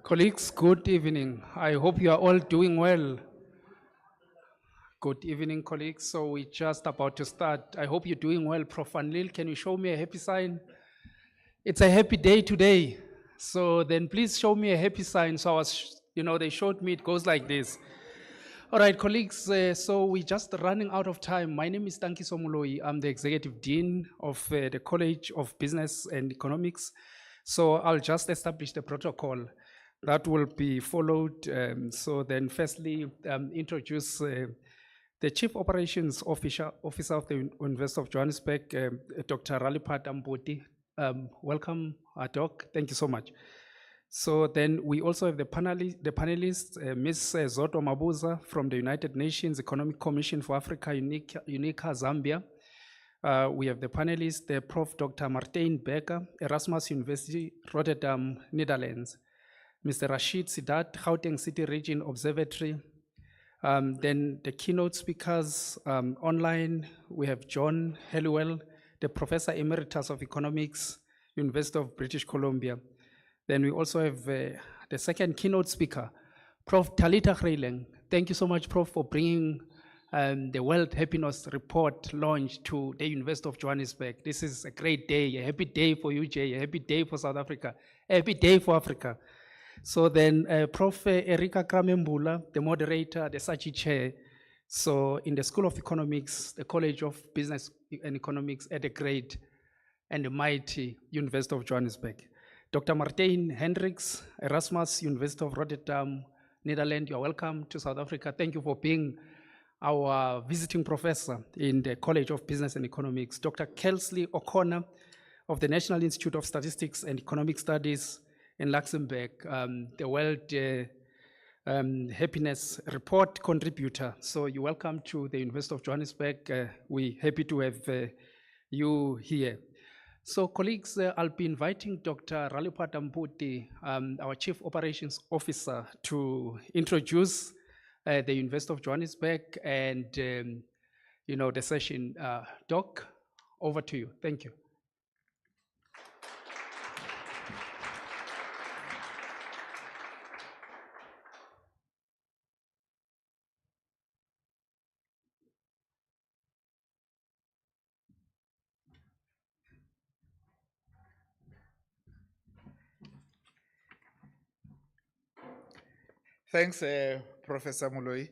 Colleagues, good evening. I hope you are all doing well. Good evening, colleagues. So we're just about to start. I hope you're doing well. Prof. Anlil, can you show me a happy sign? It's a happy day today. So then please show me a happy sign. So I was, they showed me it goes like this. All right, colleagues, so we're just running out of time. My name is Tankiso Muloi. I'm the Executive Dean of the College of Business and Economics. So I'll just establish the protocol that will be followed. So then firstly, introduce the Chief Operations Officer of the University of Johannesburg, Dr. Ralipat Amboti. Welcome, Doc. Thank you so much. So then we also have the panelists, Ms. Zoto Mabuza from the United Nations Economic Commission for Africa, UNICA, Zambia. We have the panelists, the Prof. Dr. Martijn Becker, Erasmus University, Rotterdam, Netherlands. Mr. Rashid Sidat, Gauteng City Region Observatory. Then the keynote speakers online, we have John Helliwell, the Professor Emeritus of Economics, University of British Columbia. Then we also have the second keynote speaker, Prof. Talita Greyling. Thank you so much, Prof, for bringing the World Happiness Report launch to the University of Johannesburg. This is a great day, a happy day for UJ, a happy day for South Africa, a happy day for Africa. So then Prof. Erika Kramembula, the moderator, the Sachi Chair. So in the School of Economics, the College of Business and Economics at the great and the mighty University of Johannesburg. Dr. Martijn Hendricks, Erasmus, University of Rotterdam, Netherlands, you are welcome to South Africa. Thank you for being our visiting professor in the College of Business and Economics. Dr. Kelsey O'Connor of the National Institute of Statistics and Economic Studies in Luxembourg, the World Happiness Report contributor. So you're welcome to the University of Johannesburg. We're happy to have you here. So colleagues, I'll be inviting Dr. Ralipat Amboti, our Chief Operations Officer, to introduce the University of Johannesburg and the session. Doc, over to you. Thank you. Thanks, Professor Muloi.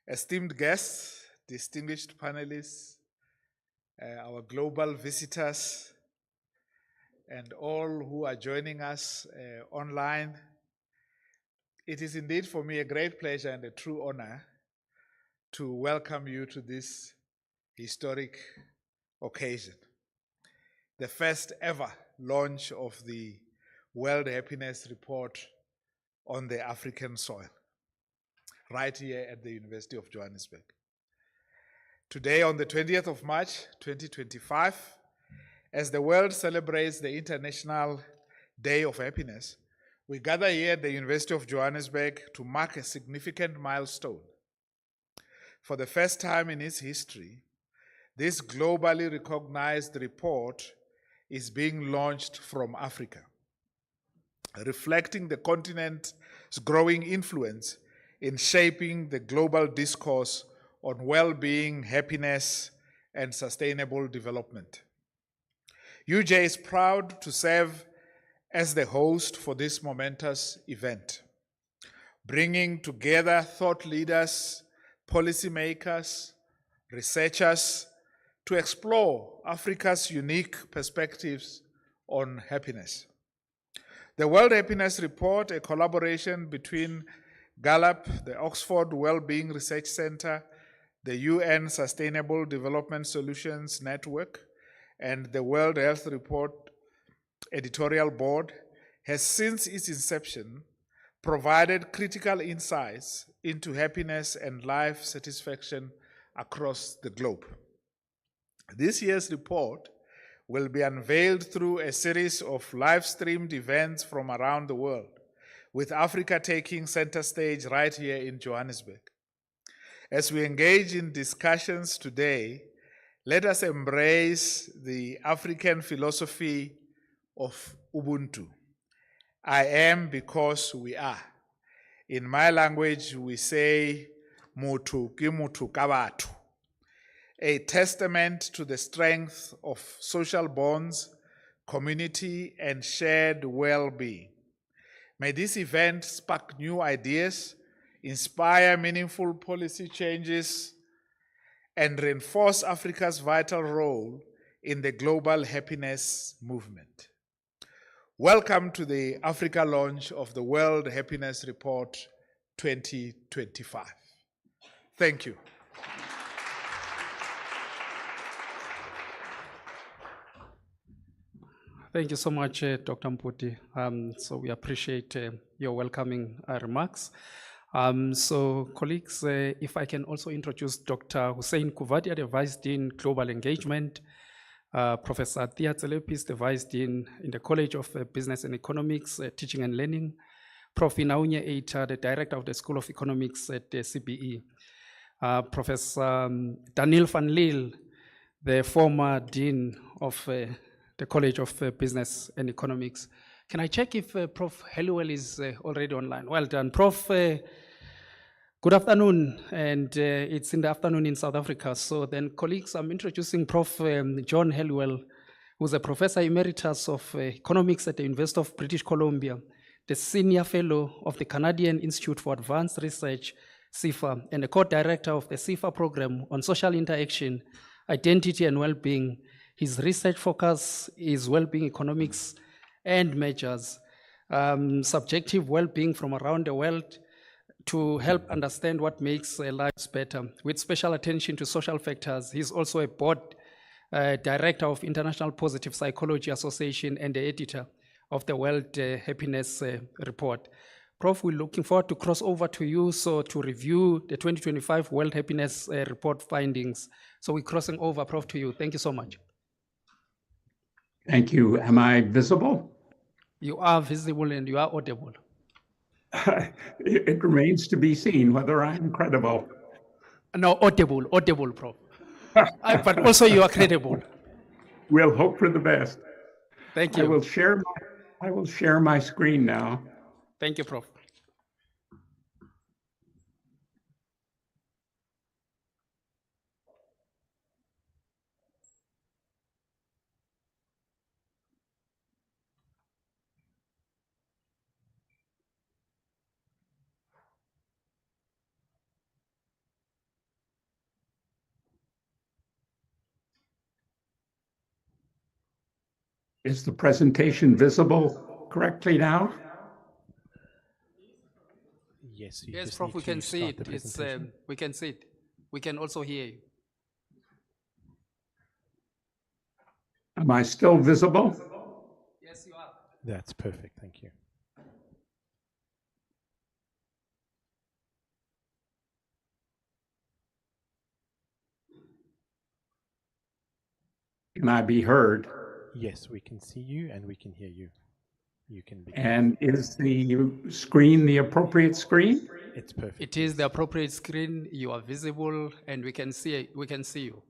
Esteemed guests, distinguished panelists, our global visitors, and all who are joining us online, it is indeed for me a great pleasure and a true honor to welcome you to this historic occasion, the first ever launch of the World Happiness Report on the African soil, right here at the University of Johannesburg. Today, on the 20th of March, 2025, as the world celebrates the International Day of Happiness, we gather here at the University of Johannesburg to mark a significant milestone. For the first time in its history, this globally recognized report is being launched from Africa, reflecting the continent's growing influence in shaping the global discourse on well-being, happiness, and sustainable development. UJ is proud to serve as the host for this momentous event, bringing together thought leaders, policymakers, researchers to explore Africa's unique perspectives on happiness. The World Happiness Report, a collaboration between Gallup, the Oxford Wellbeing Research Centre, the UN Sustainable Development Solutions Network, and the World Health Report editorial board, has since its inception provided critical insights into happiness and life satisfaction across the globe. This year's report will be unveiled through a series of live-streamed events from around the world, with Africa taking center stage right here in Johannesburg. As we engage in discussions today, let us embrace the African philosophy of Ubuntu, I am because we are. In my language, we say, Mutu ki mutu ka batho, a testament to the strength of social bonds, community, and shared well-being. May this event spark new ideas, inspire meaningful policy changes, and reinforce Africa's vital role in the global happiness movement. Welcome to the Africa launch of the World Happiness Report 2025. Thank you. Thank you so much, Dr. Mputi. So we appreciate your welcoming remarks. So colleagues, if I can also introduce Dr. Hussein Kuvadia, the Vice Dean Global Engagement, Professor Thea Tselepis, the Vice Dean in the College of Business and Economics, Teaching and Learning, Prof. Inaunye Eita, the Director of the School of Economics at the CBE, Professor Daniel van Lille, the former Dean of the College of Business and Economics. Can I check if Prof. Helliwell is already online? Well done. Prof, good afternoon, and it's in the afternoon in South Africa. So then, colleagues, I'm introducing Prof. John Helliwell, who's a Professor Emeritus of Economics at the University of British Columbia, the Senior Fellow of the Canadian Institute for Advanced Research, CIFA, and the Co-Director of the CIFA Program on Social Interaction, Identity and Wellbeing. His research focus is well-being economics and measures, subjective well-being from around the world to help understand what makes lives better, with special attention to social factors. He's also a board director of International Positive Psychology Association and the editor of the World Happiness Report. Prof, we're looking forward to cross over to you so to review the 2025 World Happiness Report findings. So we're crossing over, Prof, to you. Thank you so much. Thank you. Am I visible? You are visible and you are audible. It remains to be seen whether I'm credible. No, audible, Prof. But also you are credible. We'll hope for the best. Thank you. I will share my screen now. Thank you, Prof. Is the presentation visible correctly now? Yes, yes, Prof, we can see it. We can see it. We can also hear you. Am I still visible? Yes, you are. That's perfect. Thank you. Can I be heard? Yes, we can see you and we can hear you. You can begin. And is the screen the appropriate screen? It's perfect. It is the appropriate screen. You are visible and we can see it. We can see you.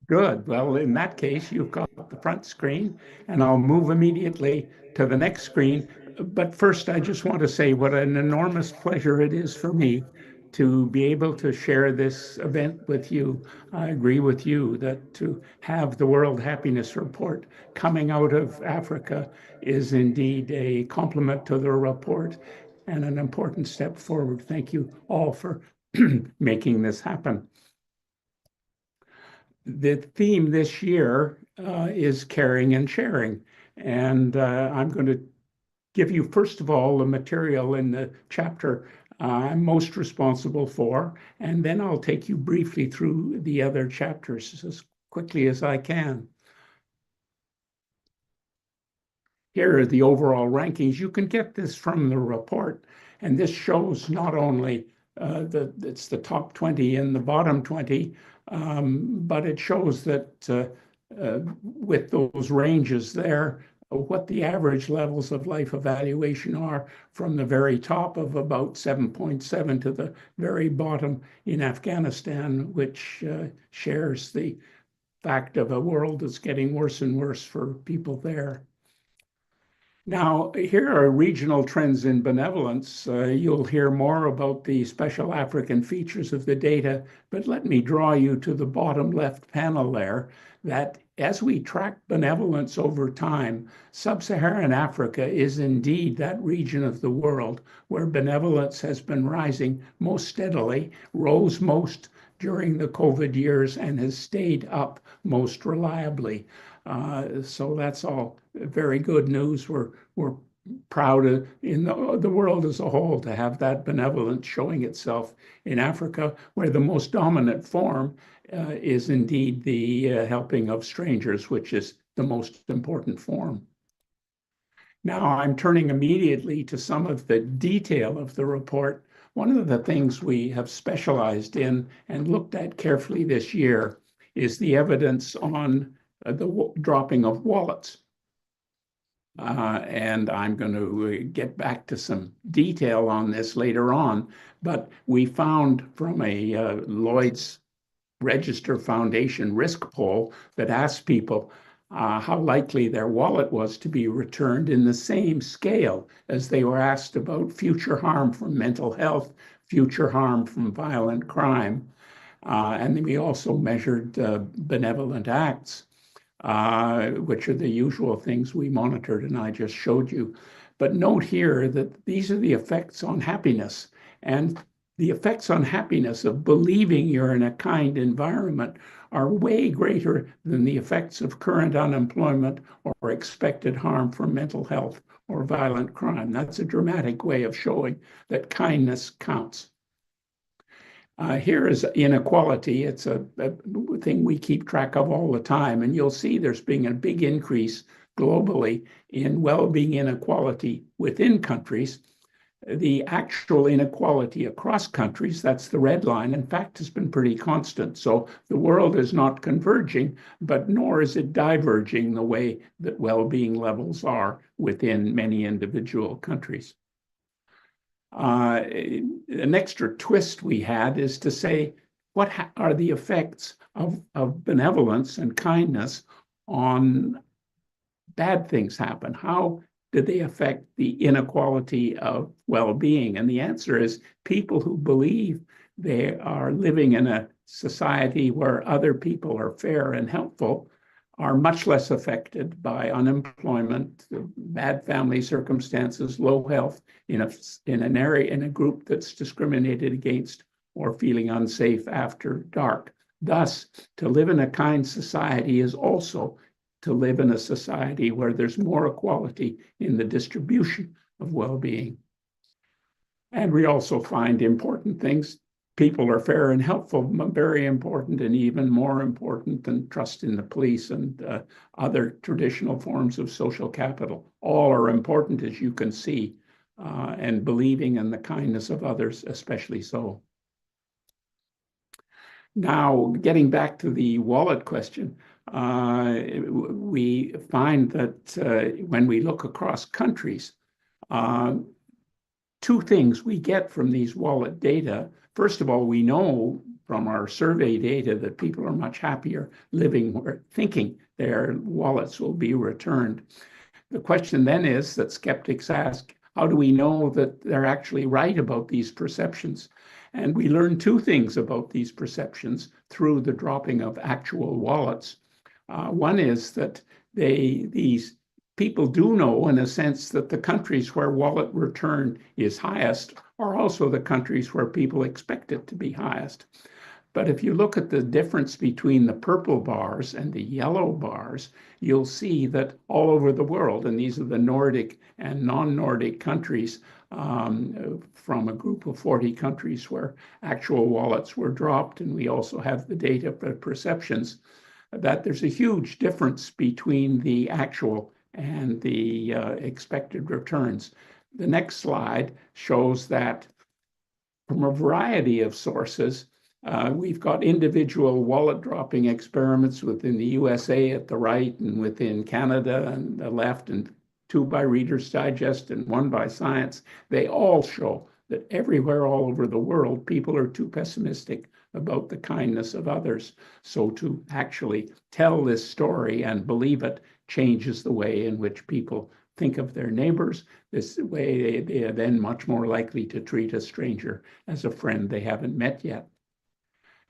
Good. Well, in that case, you've got the front screen, and I'll move immediately to the next screen. But first, I just want to say what an enormous pleasure it is for me to be able to share this event with you. I agree with you that to have the World Happiness Report coming out of Africa is indeed a compliment to the report and an important step forward. Thank you all for making this happen. The theme this year is caring and sharing. And I'm going to give you, first of all, the material in the chapter I'm most responsible for, and then I'll take you briefly through the other chapters as quickly as I can. Here are the overall rankings. You can get this from the report, and this shows not only it's the top 20 and the bottom 20, but it shows that with those ranges there, what the average levels of life evaluation are from the very top of about 7.7 to the very bottom in Afghanistan, which shares the fact of a world that's getting worse and worse for people there. Now, here are regional trends in benevolence. You'll hear more about the special African features of the data, but let me draw you to the bottom left panel there, that as we track benevolence over time, sub-Saharan Africa is indeed that region of the world where benevolence has been rising most steadily, rose most during the COVID years, and has stayed up most reliably. So that's all very good news. We're proud of, in the world as a whole, to have that benevolence showing itself in Africa, where the most dominant form is indeed the helping of strangers, which is the most important form. Now I'm turning immediately to some of the detail of the report. One of the things we have specialized in and looked at carefully this year is the evidence on the dropping of wallets. And I'm going to get back to some detail on this later on, but we found from a Lloyd's Register Foundation risk poll that asked people how likely their wallet was to be returned in the same scale as they were asked about future harm from mental health, future harm from violent crime. And then we also measured benevolent acts, which are the usual things we monitored and I just showed you. But note here that these are the effects on happiness. And the effects on happiness of believing you're in a kind environment are way greater than the effects of current unemployment or expected harm from mental health or violent crime. That's a dramatic way of showing that kindness counts. Here is inequality. It's a thing we keep track of all the time, and you'll see there's been a big increase globally in well-being inequality within countries. The actual inequality across countries, that's the red line, in fact, has been pretty constant. So the world is not converging, but nor is it diverging the way that well-being levels are within many individual countries. An extra twist we had is to say, what are the effects of benevolence and kindness on bad things happen? How do they affect the inequality of well-being? And the answer is people who believe they are living in a society where other people are fair and helpful are much less affected by unemployment, bad family circumstances, low health in an area, in a group that's discriminated against or feeling unsafe after dark. Thus, to live in a kind society is also to live in a society where there's more equality in the distribution of well-being. And we also find important things. People are fair and helpful, very important, and even more important than trust in the police and other traditional forms of social capital. All are important, as you can see, and believing in the kindness of others, especially so. Now, getting back to the wallet question, we find that when we look across countries, two things we get from these wallet data. First of all, we know from our survey data that people are much happier living or thinking their wallets will be returned. The question then is that skeptics ask, how do we know that they're actually right about these perceptions? And we learn two things about these perceptions through the dropping of actual wallets. One is that these people do know, in a sense, that the countries where wallet return is highest are also the countries where people expect it to be highest. But if you look at the difference between the purple bars and the yellow bars, you'll see that all over the world, and these are the Nordic and non-Nordic countries from a group of 40 countries where actual wallets were dropped, and we also have the data for perceptions, that there's a huge difference between the actual and the expected returns. The next slide shows that from a variety of sources, we've got individual wallet dropping experiments within the USA at the right and within Canada and the left, and two by Reader's Digest and one by Science. They all show that everywhere all over the world, people are too pessimistic about the kindness of others. So to actually tell this story and believe it changes the way in which people think of their neighbors. This way they are then much more likely to treat a stranger as a friend they haven't met yet.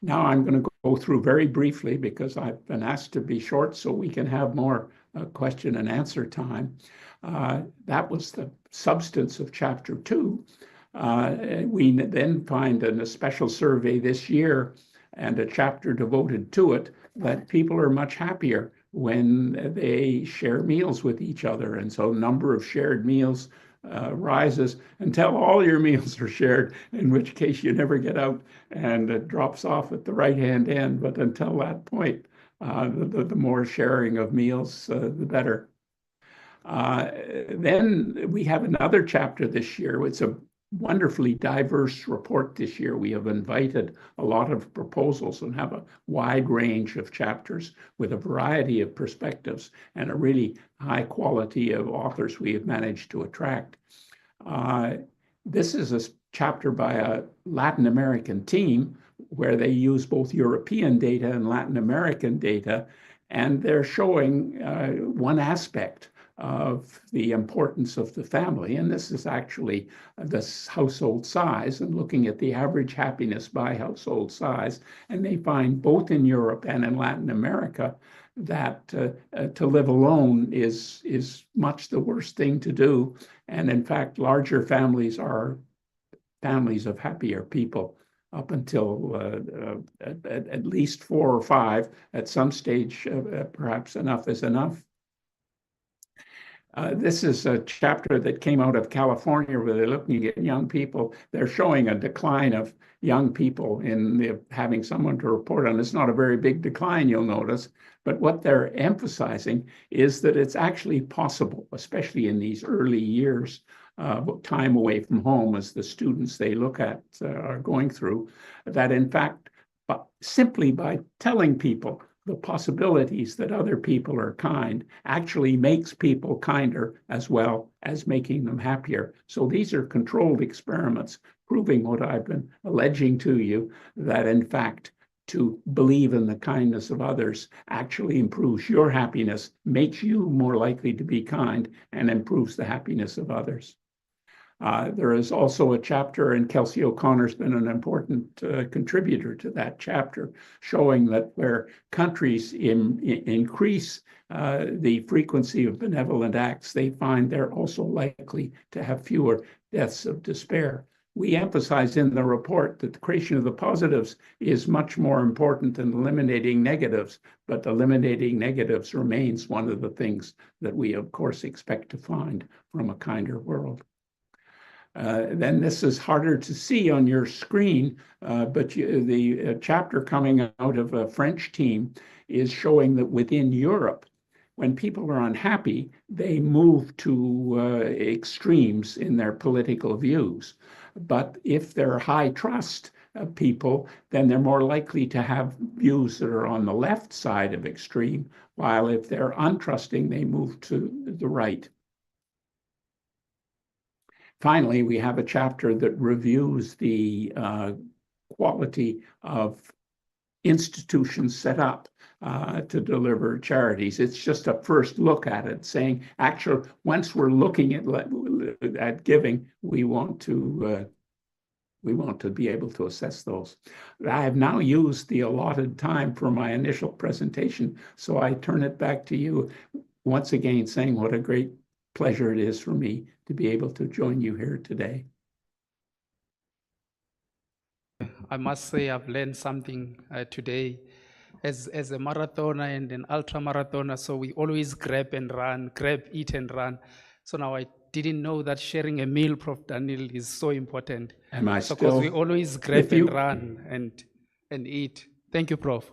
Now I'm going to go through very briefly, because I've been asked to be short so we can have more question and answer time. That was the substance of chapter 2. We then find in a special survey this year and a chapter devoted to it that people are much happier when they share meals with each other. And so number of shared meals rises until all your meals are shared, in which case you never get out and it drops off at the right-hand end. But until that point, the more sharing of meals, the better. Then we have another chapter this year. It's a wonderfully diverse report this year. We have invited a lot of proposals and have a wide range of chapters with a variety of perspectives and a really high quality of authors we have managed to attract. This is a chapter by a Latin American team where they use both European data and Latin American data, and they're showing one aspect of the importance of the family. And this is actually this household size and looking at the average happiness by household size. And they find both in Europe and in Latin America that to live alone is much the worst thing to do. And in fact, larger families are families of happier people up until at least 4 or 5. At some stage, perhaps enough is enough. This is a chapter that came out of California where they're looking at young people. They're showing a decline of young people in having someone to report on. It's not a very big decline, you'll notice, but what they're emphasizing is that it's actually possible, especially in these early years, time away from home as the students they look at are going through, that in fact, simply by telling people the possibilities that other people are kind actually makes people kinder as well as making them happier. So these are controlled experiments proving what I've been alleging to you, that in fact, to believe in the kindness of others actually improves your happiness, makes you more likely to be kind, and improves the happiness of others. There is also a chapter, and Kelsey O'Connor's been an important contributor to that chapter, showing that where countries increase the frequency of benevolent acts, they find they're also likely to have fewer deaths of despair. We emphasize in the report that the creation of the positives is much more important than eliminating negatives, but eliminating negatives remains one of the things that we, of course, expect to find from a kinder world. Then this is harder to see on your screen, but the chapter coming out of a French team is showing that within Europe, when people are unhappy, they move to extremes in their political views. But if they're high trust people, then they're more likely to have views that are on the left side of extreme, while if they're untrusting, they move to the right. Finally, we have a chapter that reviews the quality of institutions set up to deliver charities. It's just a first look at it, saying, actually, once we're looking at giving, we want to be able to assess those. I have now used the allotted time for my initial presentation, so I turn it back to you once again, saying what a great pleasure it is for me to be able to join you here today. I must say I've learned something today. As a marathoner and an ultra marathoner, so we always grab and run, grab, eat and run. So now I didn't know that sharing a meal, Prof. Daniel, is so important. Am I Because still? we always grab and run and eat. Thank you, Prof.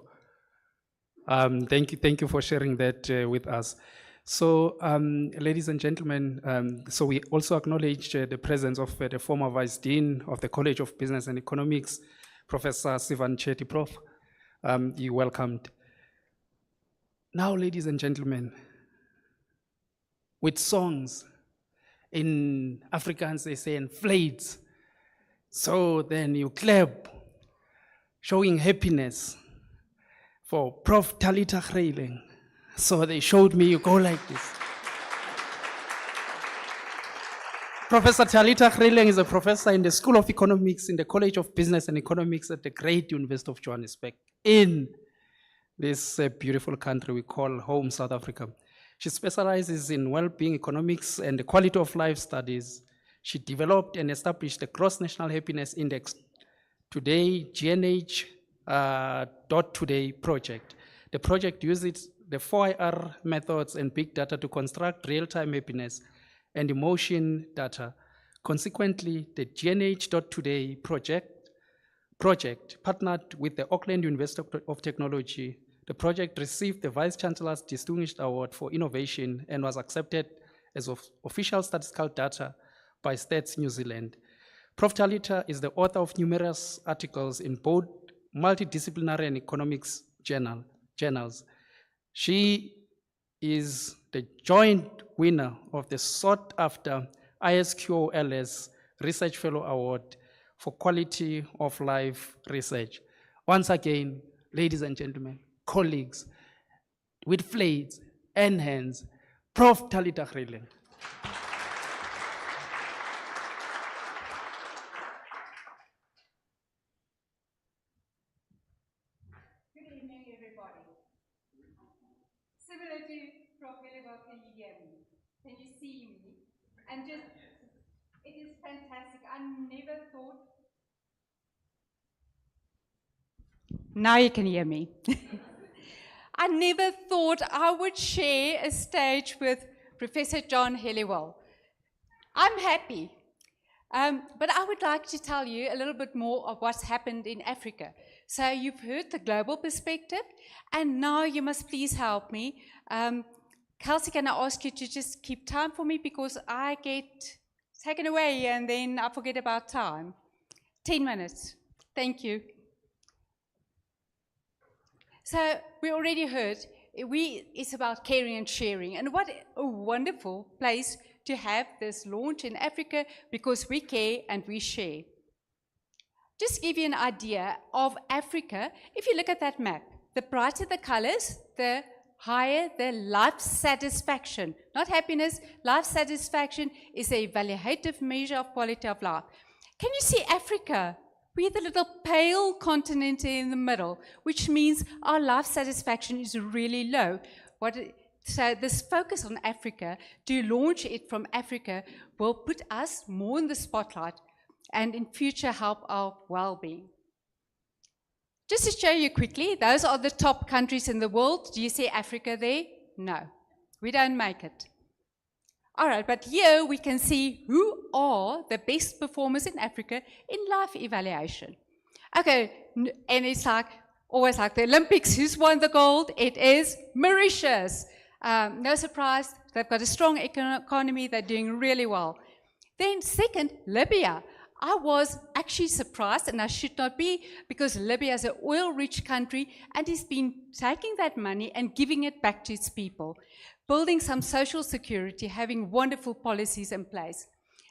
Thank you for sharing that with us. So, ladies and gentlemen, so we also acknowledge the presence of the former Vice Dean of the College of Business and Economics, Professor Sivan Chetty. Prof. You're welcomed. Now, ladies and gentlemen, with songs, in Afrikaans they say "enflates," so then you clap, showing happiness for Prof. Talita Greyling. So they showed me you go like this. Professor Talita Greyling is a professor in the School of Economics in the College of Business and Economics at the great University of Johannesburg in this beautiful country we call home, South Africa. She specializes in well-being economics and the quality of life studies. She developed and established the Gross National Happiness Index, today GNH .today project. The project uses the 4IR methods and big data to construct real-time happiness and emotion data. Consequently, the GNH.today project partnered with the Auckland University of Technology. The project received the Vice Chancellor's Distinguished Award for Innovation and was accepted as official statistical data by Stats New Zealand. Prof. Talita is the author of numerous articles in both multidisciplinary and economics journals. She is the joint winner of the sought-after ISQOLS Research Fellow Award for Quality of Life Research. Once again, ladies and gentlemen, colleagues, with flags and hands, Prof. Talita Greyling. Good evening, everybody. Similar to Prof. Hellebuck, can you hear me? Can you see me? And just, it is fantastic. I never thought. Now you can hear me. I never thought I would share a stage with Professor John Helliwell. I'm happy, but I would like to tell you a little bit more of what's happened in Africa. So you've heard the global perspective, and now you must please help me. Kelsey, can I ask you to just keep time for me because I get taken away and then I forget about time. 10 minutes. Thank you. So we already heard, it's about caring and sharing. And what a wonderful place to have this launch in Africa because we care and we share. Just to give you an idea of Africa, if you look at that map, the brighter the colors, the higher the life satisfaction. Not happiness, life satisfaction is an evaluative measure of quality of life. Can you see Africa? We're the little pale continent in the middle, which means our life satisfaction is really low. So this focus on Africa, to launch it from Africa, will put us more in the spotlight and in future help our well-being. Just to show you quickly, those are the top countries in the world. Do you see Africa there? No, we don't make it. All right, but here we can see who are the best performers in Africa in life evaluation. Okay, and it's like, always like the Olympics, who's won the gold? It is Mauritius. No surprise, they've got a strong economy, they're doing really well. Then second, Libya. I was actually surprised, and I should not be, because Libya is an oil-rich country and has been taking that money and giving it back to its people, building some social security, having wonderful policies in place.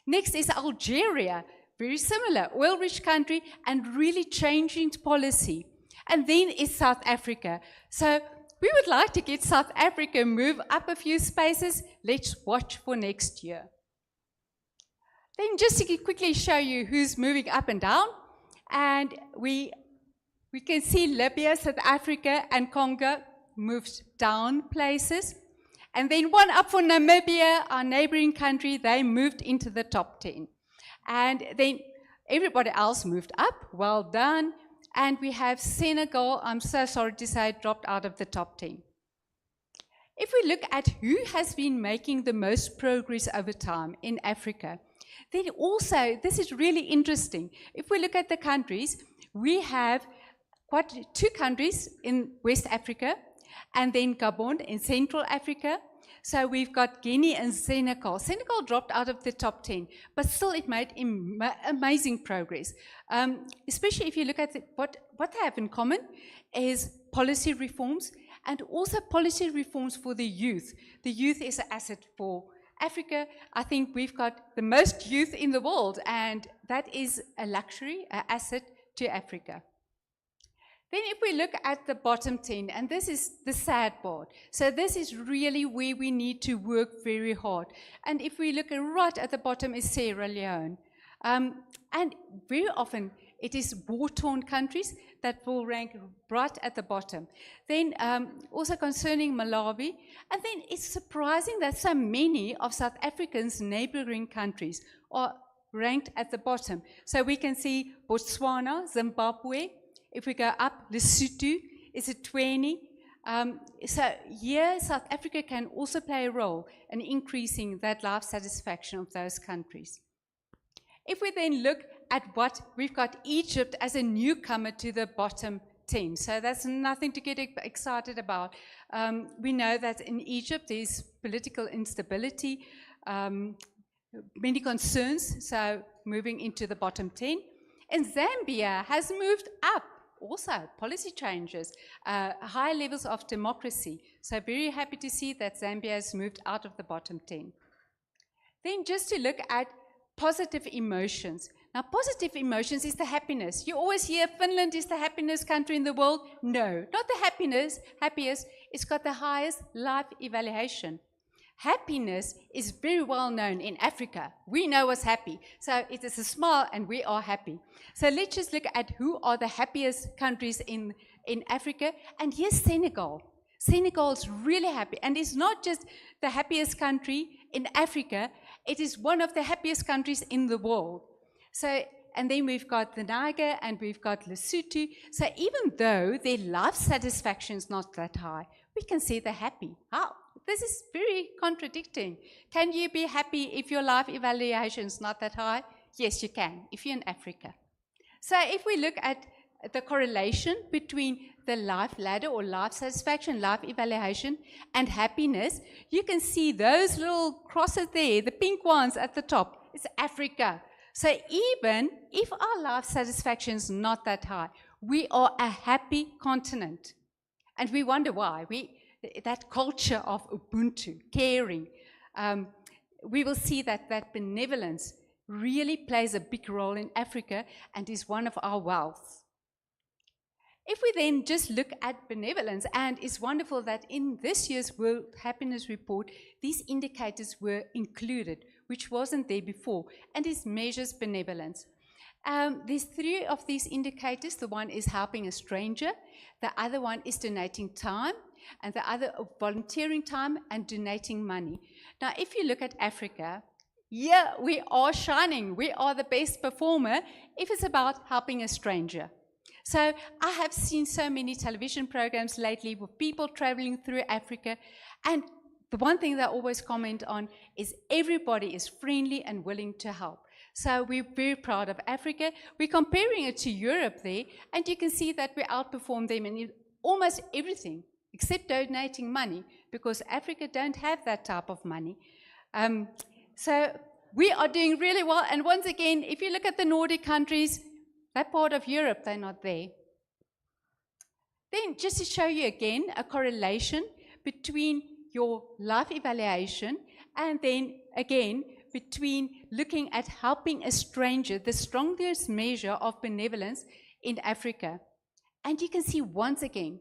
Next is Algeria, very similar, oil-rich country and really changing policy. And then is South Africa. So we would like to get South Africa move up a few spaces. Let's watch for next year. Then just to quickly show you who's moving up and down, and we can see Libya, South Africa, and Congo moved down places. And then one up for Namibia, our neighboring country, they moved into the top 10. And then everybody else moved up, well done. And we have Senegal, I'm so sorry to say, dropped out of the top 10. If we look at who has been making the most progress over time in Africa, then also, this is really interesting. If we look at the countries, we have two countries in West Africa, and then Gabon in Central Africa. So we've got Guinea and Senegal. Senegal dropped out of the top 10, but still it made amazing progress. Especially if you look at what they have in common is policy reforms, and also policy reforms for the youth. The youth is an asset for Africa. I think we've got the most youth in the world, and that is a luxury, an asset to Africa. Then if we look at the bottom 10, and this is the sad part, so this is really where we need to work very hard. And if we look right at the bottom is Sierra Leone. And very often it is war-torn countries that will rank right at the bottom. Then also concerning Malawi, and then it's surprising that so many of South Africa's neighboring countries are ranked at the bottom. So we can see Botswana, Zimbabwe. If we go up, Lesotho is at 20. So here, South Africa can also play a role in increasing that life satisfaction of those countries. If we then look at what we've got, Egypt as a newcomer to the bottom 10. So that's nothing to get excited about. We know that in Egypt there's political instability, many concerns, so moving into the bottom 10. And Zambia has moved up. Also, policy changes, high levels of democracy. So very happy to see that Zambia has moved out of the bottom 10. Then just to look at positive emotions. Now, positive emotions is the happiness. You always hear Finland is the happiness country in the world. No, not the happiest. It's got the highest life evaluation. Happiness is very well known in Africa. We know what's happy. So it is a smile and we are happy. So let's just look at who are the happiest countries in Africa. And here's Senegal. Senegal is really happy. And it's not just the happiest country in Africa, it is one of the happiest countries in the world. So, and then we've got the Niger and we've got Lesotho. So even though their life satisfaction is not that high, we can say they're happy. How? This is very contradicting. Can you be happy if your life evaluation is not that high? Yes, you can, if you're in Africa. So if we look at the correlation between the life ladder or life satisfaction, life evaluation, and happiness, you can see those little crosses there, the pink ones at the top. It's Africa. So even if our life satisfaction is not that high, we are a happy continent. And we wonder why. That culture of Ubuntu, caring, we will see that benevolence really plays a big role in Africa and is one of our wealths. If we then just look at benevolence, and it's wonderful that in this year's World Happiness Report, these indicators were included, which wasn't there before, and it measures benevolence. There's 3 of these indicators. The one is helping a stranger, the other one is donating time, and the other volunteering time and donating money. Now, if you look at Africa, yeah, we are shining. We are the best performer if it's about helping a stranger. So I have seen so many television programs lately with people traveling through Africa, and the one thing they always comment on is everybody is friendly and willing to help. So we're very proud of Africa. We're comparing it to Europe there, and you can see that we outperform them in almost everything, except donating money, because Africa don't have that type of money. So we are doing really well, and once again, if you look at the Nordic countries, that part of Europe, they're not there. Then just to show you again a correlation between your life evaluation and then again between looking at helping a stranger, the strongest measure of benevolence in Africa. And you can see once again,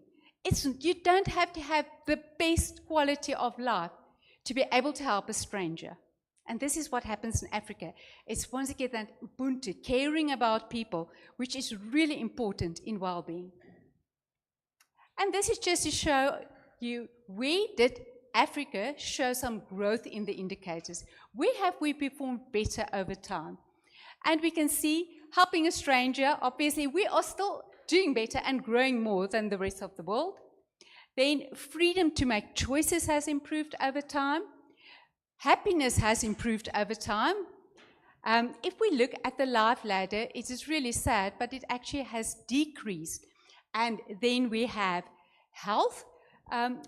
you don't have to have the best quality of life to be able to help a stranger. And this is what happens in Africa. It's once again that Ubuntu, caring about people, which is really important in well-being. And this is just to show you, where did Africa show some growth in the indicators? Where have we performed better over time? And we can see, helping a stranger, obviously we are still doing better and growing more than the rest of the world. Then freedom to make choices has improved over time. Happiness has improved over time. If we look at the life ladder, it is really sad, but it actually has decreased. And then we have health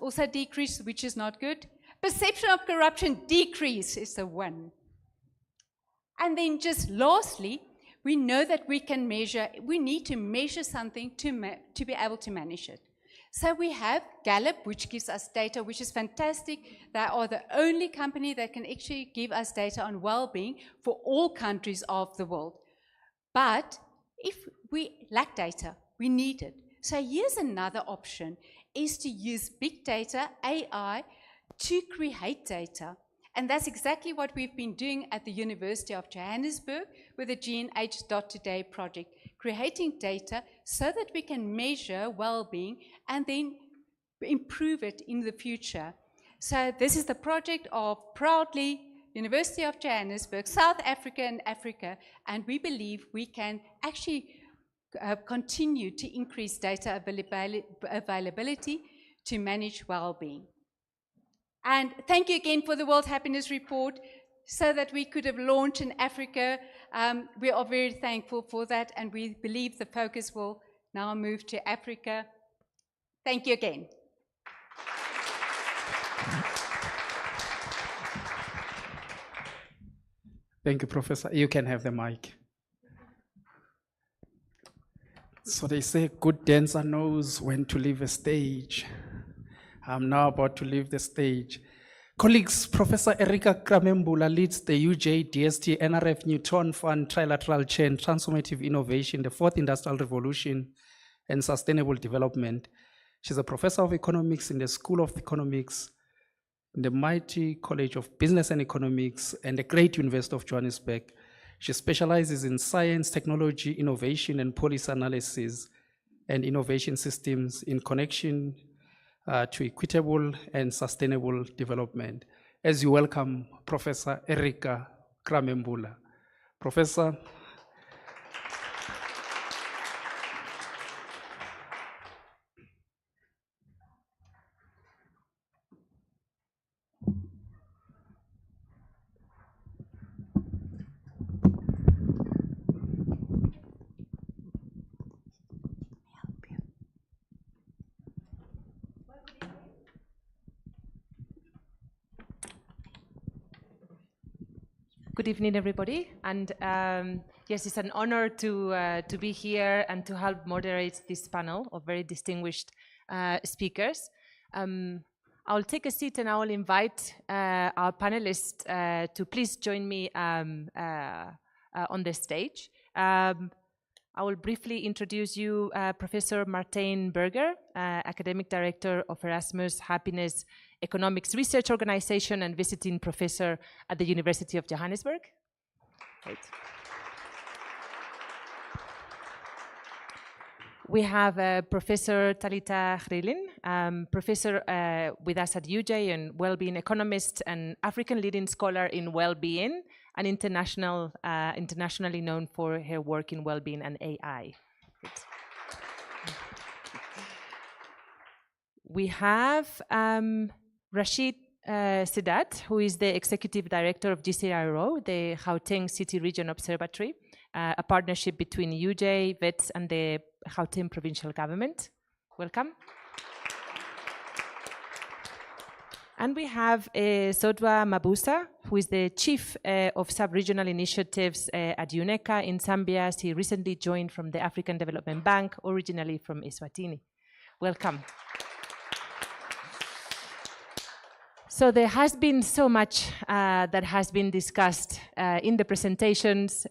also decreased, which is not good. Perception of corruption decrease is the one. And then just lastly, we know that we can measure, we need to measure something to be able to manage it. So we have Gallup, which gives us data, which is fantastic. They are the only company that can actually give us data on well-being for all countries of the world. But if we lack data, we need it. So here's another option, is to use big data, AI, to create data. And that's exactly what we've been doing at the University of Johannesburg with the GNH.Today project, creating data so that we can measure well-being and then improve it in the future. So this is the project of proudly University of Johannesburg, South Africa and Africa, and we believe we can actually continue to increase data availability to manage well-being. And thank you again for the World Happiness Report, so that we could have launched in Africa. We are very thankful for that, and we believe the focus will now move to Africa. Thank you again. Thank you, Professor. You can have the mic. So they say good dancer knows when to leave a stage. I'm now about to leave the stage. Colleagues, Professor Erika Kramembula leads the UJ DST NRF Newton Fund Trilateral Chain Transformative Innovation, the Fourth Industrial Revolution and Sustainable Development. She's a professor of economics in the School of Economics, in the Mighty College of Business and Economics, and the Great University of Johannesburg. She specializes in science, technology, innovation, and policy analysis and innovation systems in connection to equitable and sustainable development. As you welcome Professor Erika Kramembula. Professor. Good evening, everybody. And yes, it's an honor to be here and to help moderate this panel of very distinguished speakers. I'll take a seat and I will invite our panelists to please join me on the stage. I will briefly introduce you Professor Martijn Burger, Academic Director of Erasmus Happiness Economics Research Organization and visiting professor at the University of Johannesburg. Right. We have Professor Talita Greyling, professor with us at UJ and well-being economist and African leading scholar in well-being, and internationally known for her work in well-being and AI. We have Rashid Sedat, who is the Executive Director of GCRO, the Gauteng City Region Observatory, a partnership between UJ, VETS, and the Gauteng Provincial Government. Welcome. And we have Sodwa Mabusa, who is the Chief of Sub-Regional Initiatives at UNECA in Zambia. He recently joined from the African Development Bank, originally from Eswatini. Welcome. So there has been so much that has been discussed in the presentations.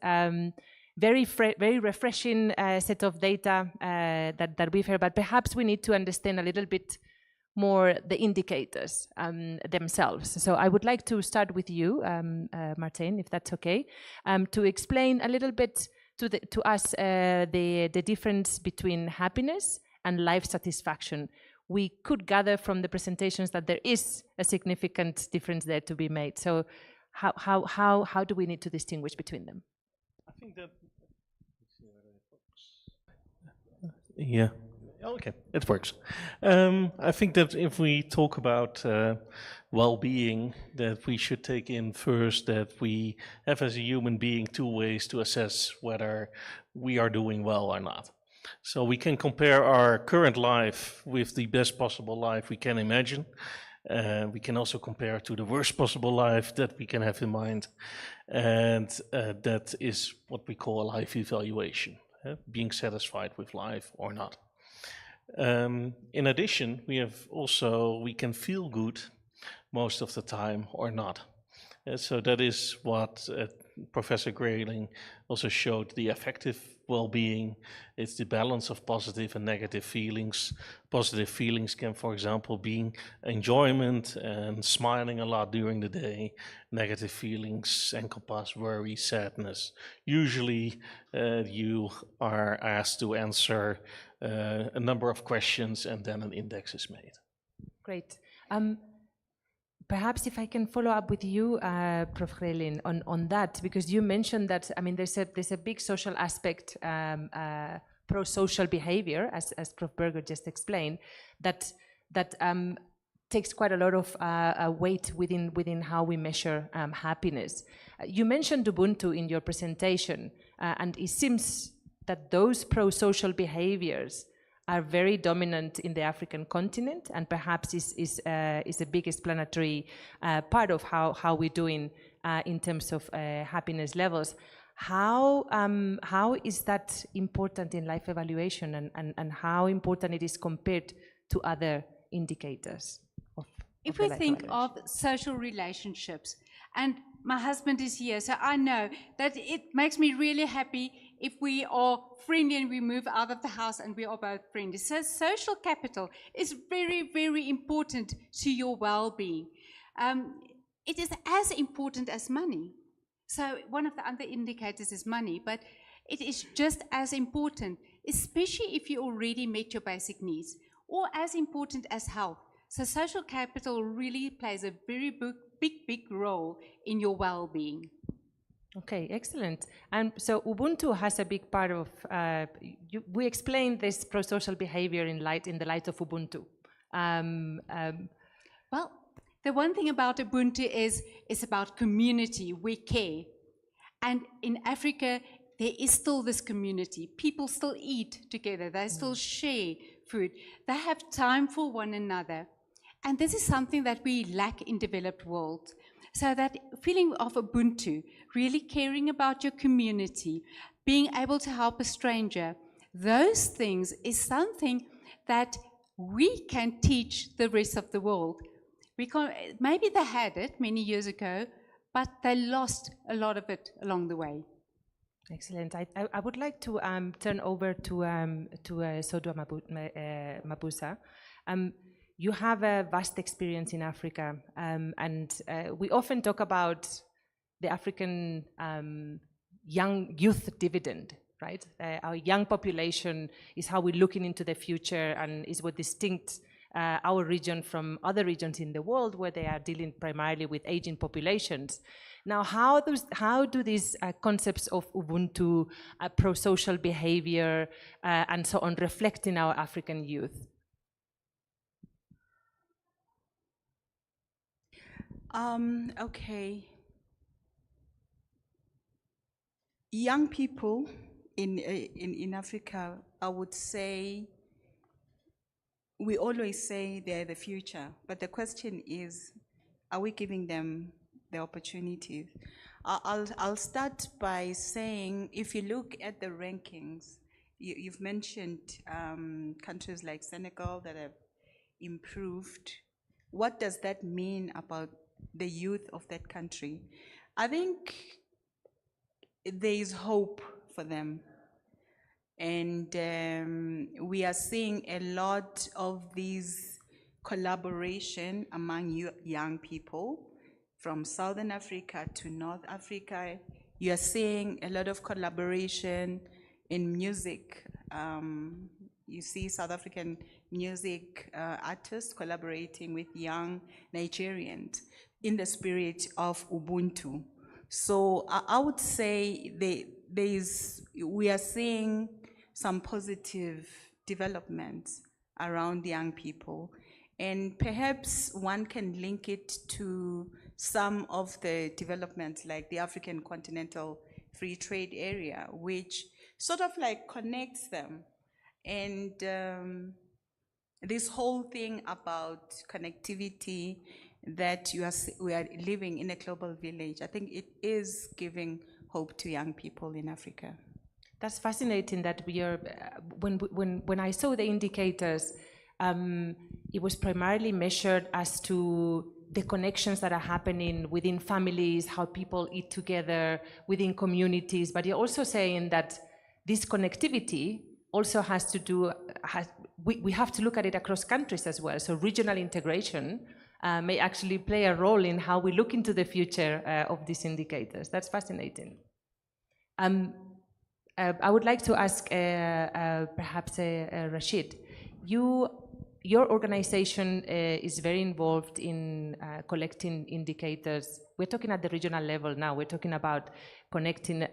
Very refreshing set of data that we've heard, but perhaps we need to understand a little bit more the indicators themselves. So I would like to start with you, Martijn, if that's okay, to explain a little bit to us the difference between happiness and life satisfaction. We could gather from the presentations that there is a significant difference there to be made. So how do we need to distinguish between them? I think that, yeah, okay, it works. I think that if we talk about well-being, that we should take in first that we have as a human being two ways to assess whether we are doing well or not. So we can compare our current life with the best possible life we can imagine. We can also compare to the worst possible life that we can have in mind. And that is what we call a life evaluation, being satisfied with life or not. In addition, we can feel good most of the time or not. So that is what Professor Greyling also showed, the affective well-being. It's the balance of positive and negative feelings. Positive feelings can, for example, be enjoyment and smiling a lot during the day. Negative feelings encompass worry, sadness. Usually you are asked to answer a number of questions and then an index is made. Great. Perhaps if I can follow up with you, Prof. Greyling, on that, because you mentioned that, I mean, there's a big social aspect, pro-social behavior, as Prof. Berger just explained, that takes quite a lot of weight within how we measure happiness. You mentioned Ubuntu in your presentation, and it seems that those pro-social behaviors are very dominant in the African continent, and perhaps is a big explanatory part of how we're doing in terms of happiness levels. How is that important in life evaluation, and how important it is compared to other indicators of If the we life think evaluation? of social relationships, and my husband is here, so I know that it makes me really happy if we are friendly and we move out of the house and we are both friendly. So social capital is very, very important to your well-being. It is as important as money. So one of the other indicators is money, but it is just as important, especially if you already met your basic needs, or as important as health. So social capital really plays a very big role in your well-being. Okay, excellent. And so Ubuntu has a big part of, we explained this pro-social behavior in the light of Ubuntu. Well, the one thing about Ubuntu is it's about community, we care. And in Africa, there is still this community. People still eat together, they still share food. They have time for one another. And this is something that we lack in developed world. So that feeling of Ubuntu, really caring about your community, being able to help a stranger, those things is something that we can teach the rest of the world. Maybe they had it many years ago, but they lost a lot of it along the way. Excellent. I would like to turn over to Sodwa Mabuza. You have a vast experience in Africa, and we often talk about the African young youth dividend, right? Our young population is how we're looking into the future, and is what distinct our region from other regions in the world where they are dealing primarily with aging populations. Now, how do these concepts of Ubuntu, pro-social behavior, and so on reflect in our African youth? Okay. Young people in Africa, I would say, we always say they're the future, but the question is, are we giving them the opportunities? I'll start by saying, if you look at the rankings, you've mentioned countries like Senegal that have improved. What does that mean about the youth of that country? I think there is hope for them. And we are seeing a lot of these collaboration among young people from Southern Africa to North Africa. You are seeing a lot of collaboration in music. You see South African music artists collaborating with young Nigerians in the spirit of Ubuntu. So I would say we are seeing some positive developments around young people. And perhaps one can link it to some of the developments like the African Continental Free Trade Area, which sort of like connects them. And this whole thing about connectivity, that we are living in a global village, I think it is giving hope to young people in Africa. That's fascinating that we are, when I saw the indicators, it was primarily measured as to the connections that are happening within families, how people eat together, within communities, but you're also saying that this connectivity also has to do, we have to look at it across countries as well. So regional integration may actually play a role in how we look into the future of these indicators. That's fascinating. I would like to ask perhaps Rashid, your organization is very involved in collecting indicators. We're talking at the regional level now. We're talking about connecting,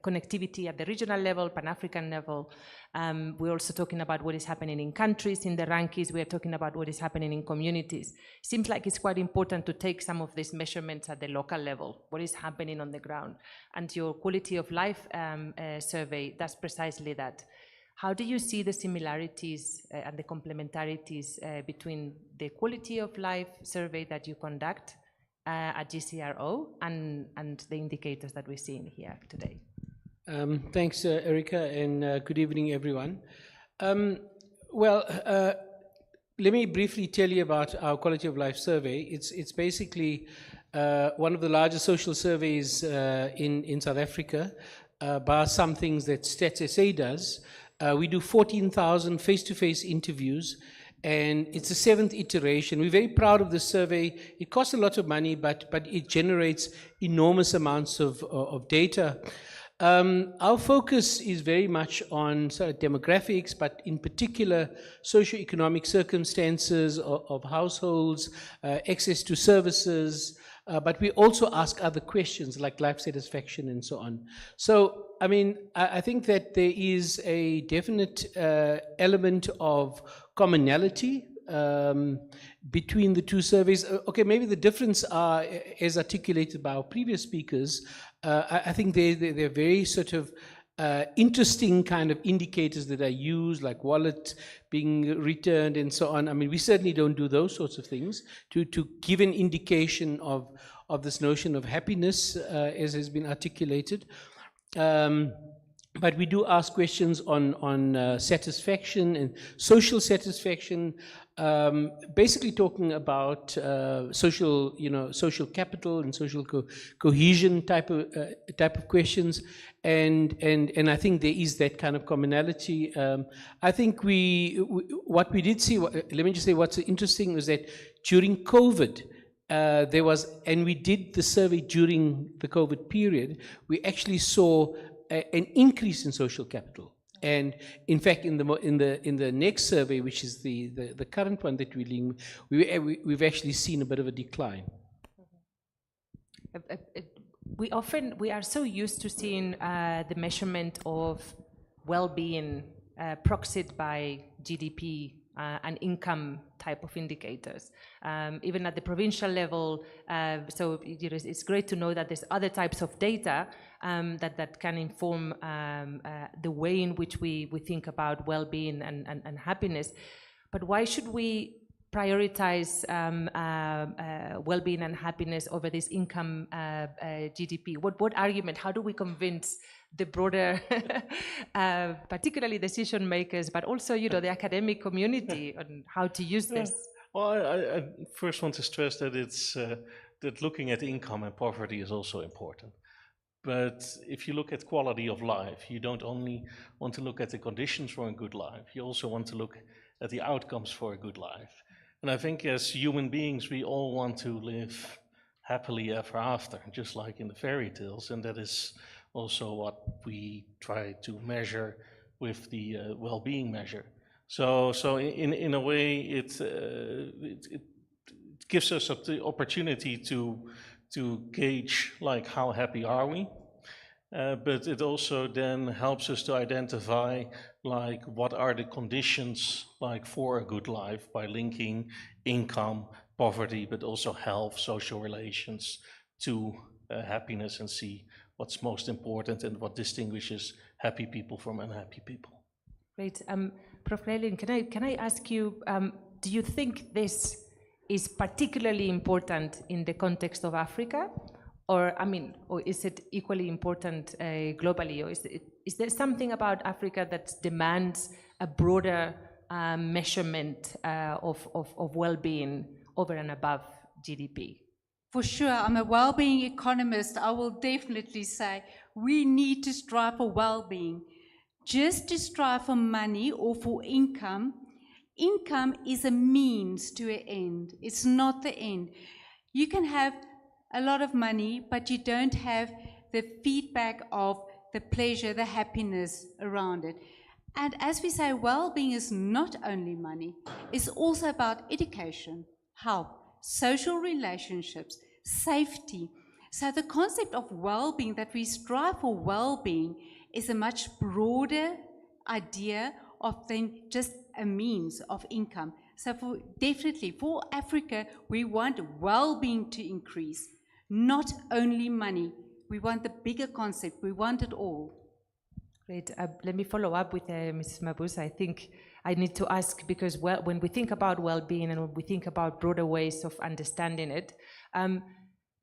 connectivity at the regional level, Pan-African level. We're also talking about what is happening in countries, in the rankings. We're talking about what is happening in communities. Seems like it's quite important to take some of these measurements at the local level, what is happening on the ground. And your quality of life survey, that's precisely that. How do you see the similarities and the complementarities between the quality of life survey that you conduct at GCRO and the indicators that we're seeing here today? Thanks, Erica, and good evening, everyone. Let me briefly tell you about our quality of life survey. It's basically one of the largest social surveys in South Africa, bar some things that Stats SA does. We do 14,000 face-to-face interviews, and it's the 7th iteration. We're very proud of this survey. It costs a lot of money, but it generates enormous amounts of data. Our focus is very much on demographics, but in particular socioeconomic circumstances of households, access to services, but we also ask other questions like life satisfaction and so on. So, I mean, I think that there is a definite element of commonality between the two surveys. Okay, maybe the difference are, as articulated by our previous speakers, I think they're very sort of interesting kind of indicators that are used, like wallet being returned and so on. I mean, we certainly don't do those sorts of things to give an indication of this notion of happiness as has been articulated. But we do ask questions on satisfaction and social satisfaction, basically talking about social capital and social cohesion type of questions, and I think there is that kind of commonality. I think what we did see. Let me just say what's interesting was that during COVID. There was, and we did the survey during the COVID period, we actually saw an increase in social capital. And in fact, in the next survey, which is the current one that we're doing, we've actually seen a bit of a decline. We are so used to seeing the measurement of well-being proxied by GDP and income type of indicators, even at the provincial level. So it's great to know that there's other types of data that can inform the way in which we think about well-being and happiness. But why should we prioritize well-being and happiness over this income GDP? What argument? How do we convince the broader, particularly decision makers, but also the academic community on how to use this? Well, I first want to stress that it's that looking at income and poverty is also important. But if you look at quality of life, you don't only want to look at the conditions for a good life, you also want to look at the outcomes for a good life. And I think as human beings, we all want to live happily ever after, just like in the fairy tales, and that is also what we try to measure with the well-being measure. So in a way, it gives us the opportunity to gauge like how happy are we, but it also then helps us to identify like what are the conditions like for a good life by linking income, poverty, but also health, social relations to happiness, and see what's most important and what distinguishes happy people from unhappy people. Great. Prof. Greyling, can I ask you, do you think this is particularly important in the context of Africa? Or is it equally important globally? Or is there something about Africa that demands a broader measurement of well-being over and above GDP? For sure, I'm a well-being economist. I will definitely say We need to strive for well-being. Just to strive for money or for income, income is a means to an end. It's not the end. You can have a lot of money, but you don't have the feedback of the pleasure, the happiness around it. And as we say, well-being is not only money, it's also about education, health, social relationships, safety. So the concept of well-being, that we strive for well-being, is a much broader idea of than just a means of income. So definitely for Africa, we want well-being to increase, not only money. We want the bigger concept, we want it all. Great. Let me follow up with Mrs. Mabuse. I think I need to ask, because when we think about well-being and when we think about broader ways of understanding it,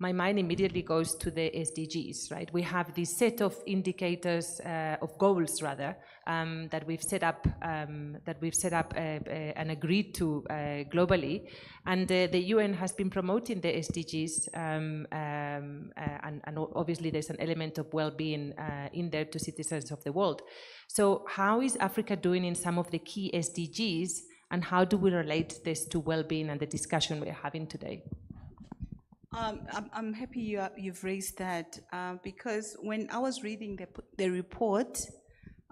my mind immediately goes to the SDGs, right? We have this set of indicators, of goals rather, that we've set up and agreed to globally, and the UN has been promoting the SDGs, and obviously there's an element of well-being in there to citizens of the world. So how is Africa doing in some of the key SDGs, and how do we relate this to well-being and the discussion we're having today? I'm happy you've raised that, because when I was reading the report,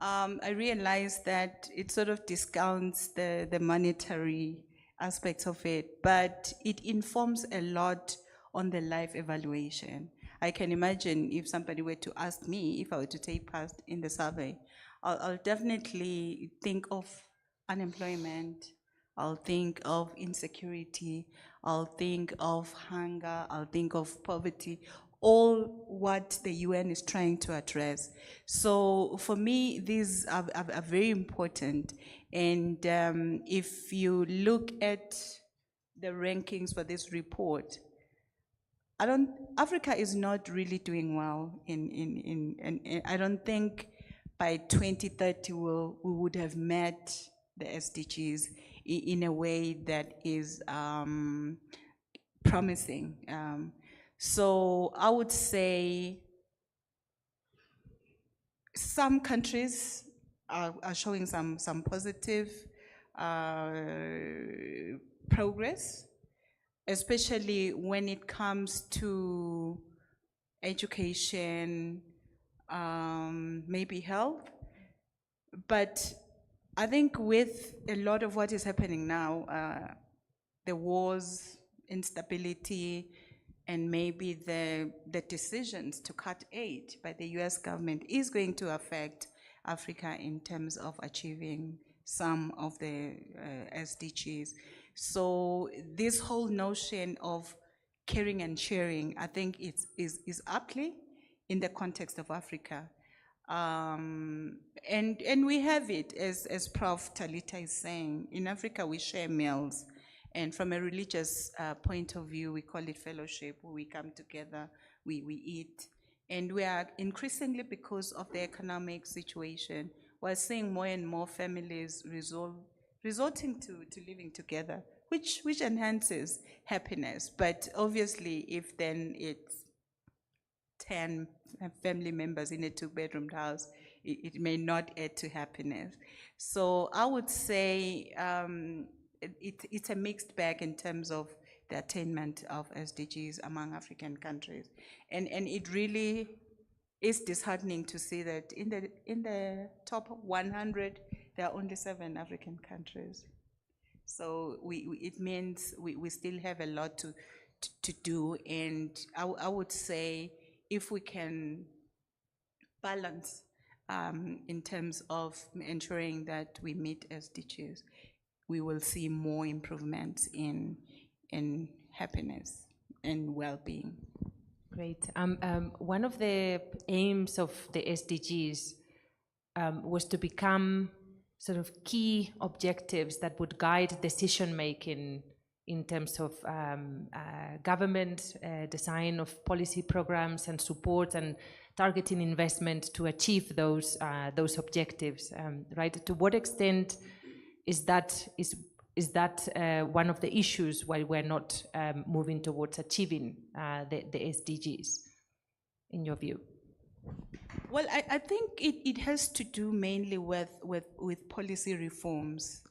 I realized that it sort of discounts the monetary aspects of it, but it informs a lot on the life evaluation. I can imagine if somebody were to ask me if I were to take part in the survey, I'll definitely think of unemployment, I'll think of insecurity, I'll think of hunger, I'll think of poverty, all what the UN is trying to address. So for me, these are very important. And if you look at the rankings for this report, Africa is not really doing well. I don't think by 2030 we would have met the SDGs in a way that is promising. So I would say some countries are showing some positive progress, especially when it comes to education, maybe health. But I think with a lot of what is happening now, the wars, instability, and maybe the decisions to cut aid by the US government is going to affect Africa in terms of achieving some of the SDGs. So this whole notion of caring and sharing, I think is aptly in the context of Africa. And we have it, as Prof. Talita is saying, in Africa we share meals, and from a religious point of view, we call it fellowship, where we come together, we eat, and we are increasingly, because of the economic situation, we're seeing more and more families resorting to living together, which enhances happiness. But obviously, if then it's 10 family members in a two-bedroom house, it may not add to happiness. So I would say it's a mixed bag in terms of the attainment of SDGs among African countries. And it really is disheartening to see that in the top 100, there are only 7 African countries. So it means we still have a lot to do, and I would say if we can balance in terms of ensuring that we meet SDGs, we will see more improvements in happiness and well-being. Great. One of the aims of the SDGs was to become sort of key objectives that would guide decision-making in terms of government, design of policy programs and support, and targeting investment to achieve those objectives, right? To what extent is that one of the issues why we're not moving towards achieving the SDGs, in your view? Well, I think it has to do mainly with policy reforms.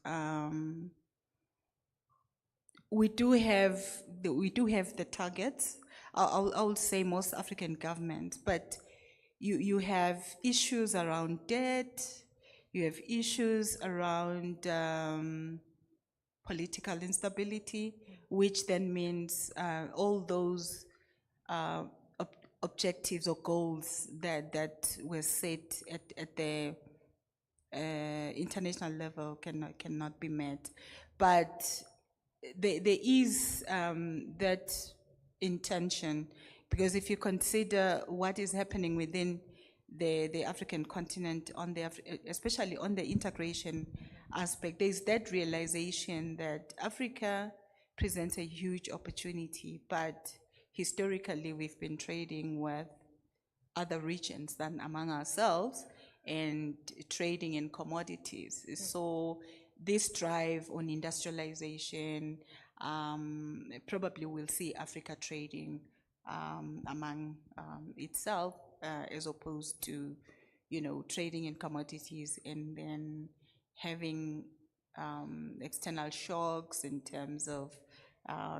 We do have the targets. I would say most African governments, but you have issues around debt. You have issues around political instability, which then means all those objectives or goals that were set at the international level cannot be met. But there is that intention, because if you consider what is happening within the African continent, especially on the integration aspect, there's that realization that Africa presents a huge opportunity, but historically we've been trading with other regions than among ourselves and trading in commodities. So this drive on industrialization, probably we'll see Africa trading among itself as opposed to, trading in commodities and then having external shocks in terms of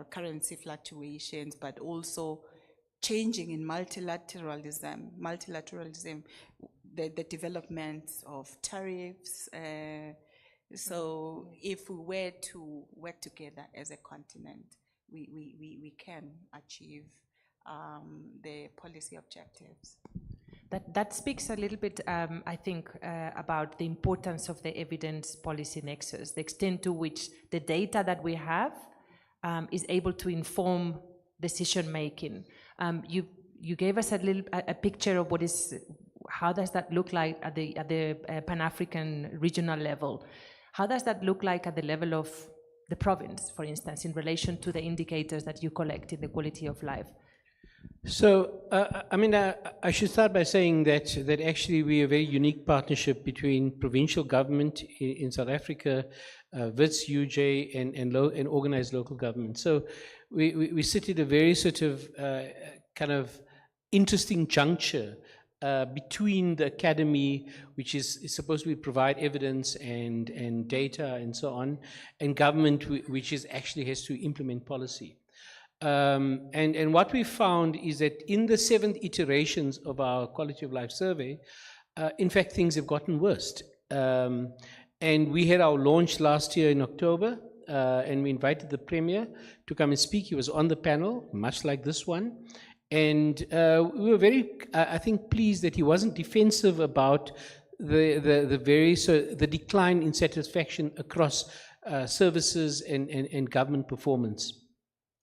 currency fluctuations, but also changing in multilateralism, the development of tariffs. So if we were to work together as a continent, we can achieve the policy objectives. That speaks a little bit, I think, about the importance of the evidence policy nexus, the extent to which the data that we have is able to inform decision making. You gave us a picture of how does that look like at the Pan-African regional level? How does that look like at the level of the province, for instance, in relation to the indicators that you collect in the quality of life? So, I should start by saying that actually we have a very unique partnership between provincial government in South Africa, WITS, UJ, and organized local government. So we sit at a very sort of kind of interesting juncture between the academy, which is supposed to provide evidence and data and so on, and government, which actually has to implement policy. And what we found is that in the 7th iterations of our quality of life survey, in fact, things have gotten worse. And we had our launch last year in October, and we invited the Premier to come and speak. He was on the panel, much like this one. And we were very, I think, pleased that he wasn't defensive about the decline in satisfaction across services and government performance.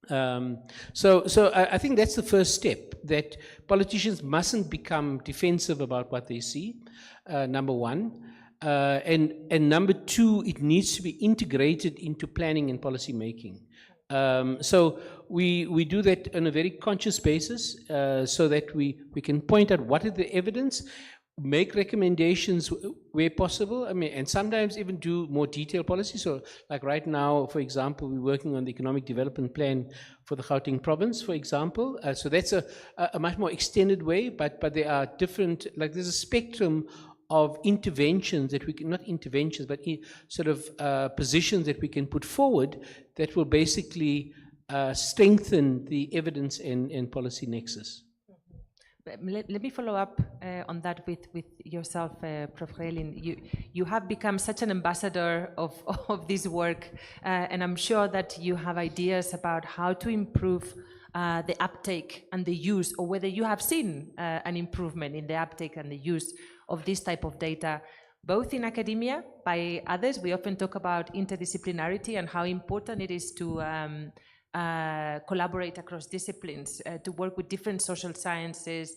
So I think that's the first step, that politicians mustn't become defensive about what they see, number one. And number two, it needs to be integrated into planning and policy making. So we do that on a very conscious basis, so that we can point out what is the evidence, make recommendations where possible, and sometimes even do more detailed policy. So like right now, for example, we're working on the economic development plan for the Gauteng province, for example. So that's a much more extended way, but there are different, there's a spectrum of interventions that we can, not interventions, but sort of positions that we can put forward that will basically strengthen the evidence and policy nexus. Let me follow up on that with yourself, Prof. Greyling. You have become such an ambassador of this work, and I'm sure that you have ideas about how to improve the uptake and the use, or whether you have seen an improvement in the uptake and the use of this type of data, both in academia, by others. We often talk about interdisciplinarity and how important it is to collaborate across disciplines, to work with different social sciences,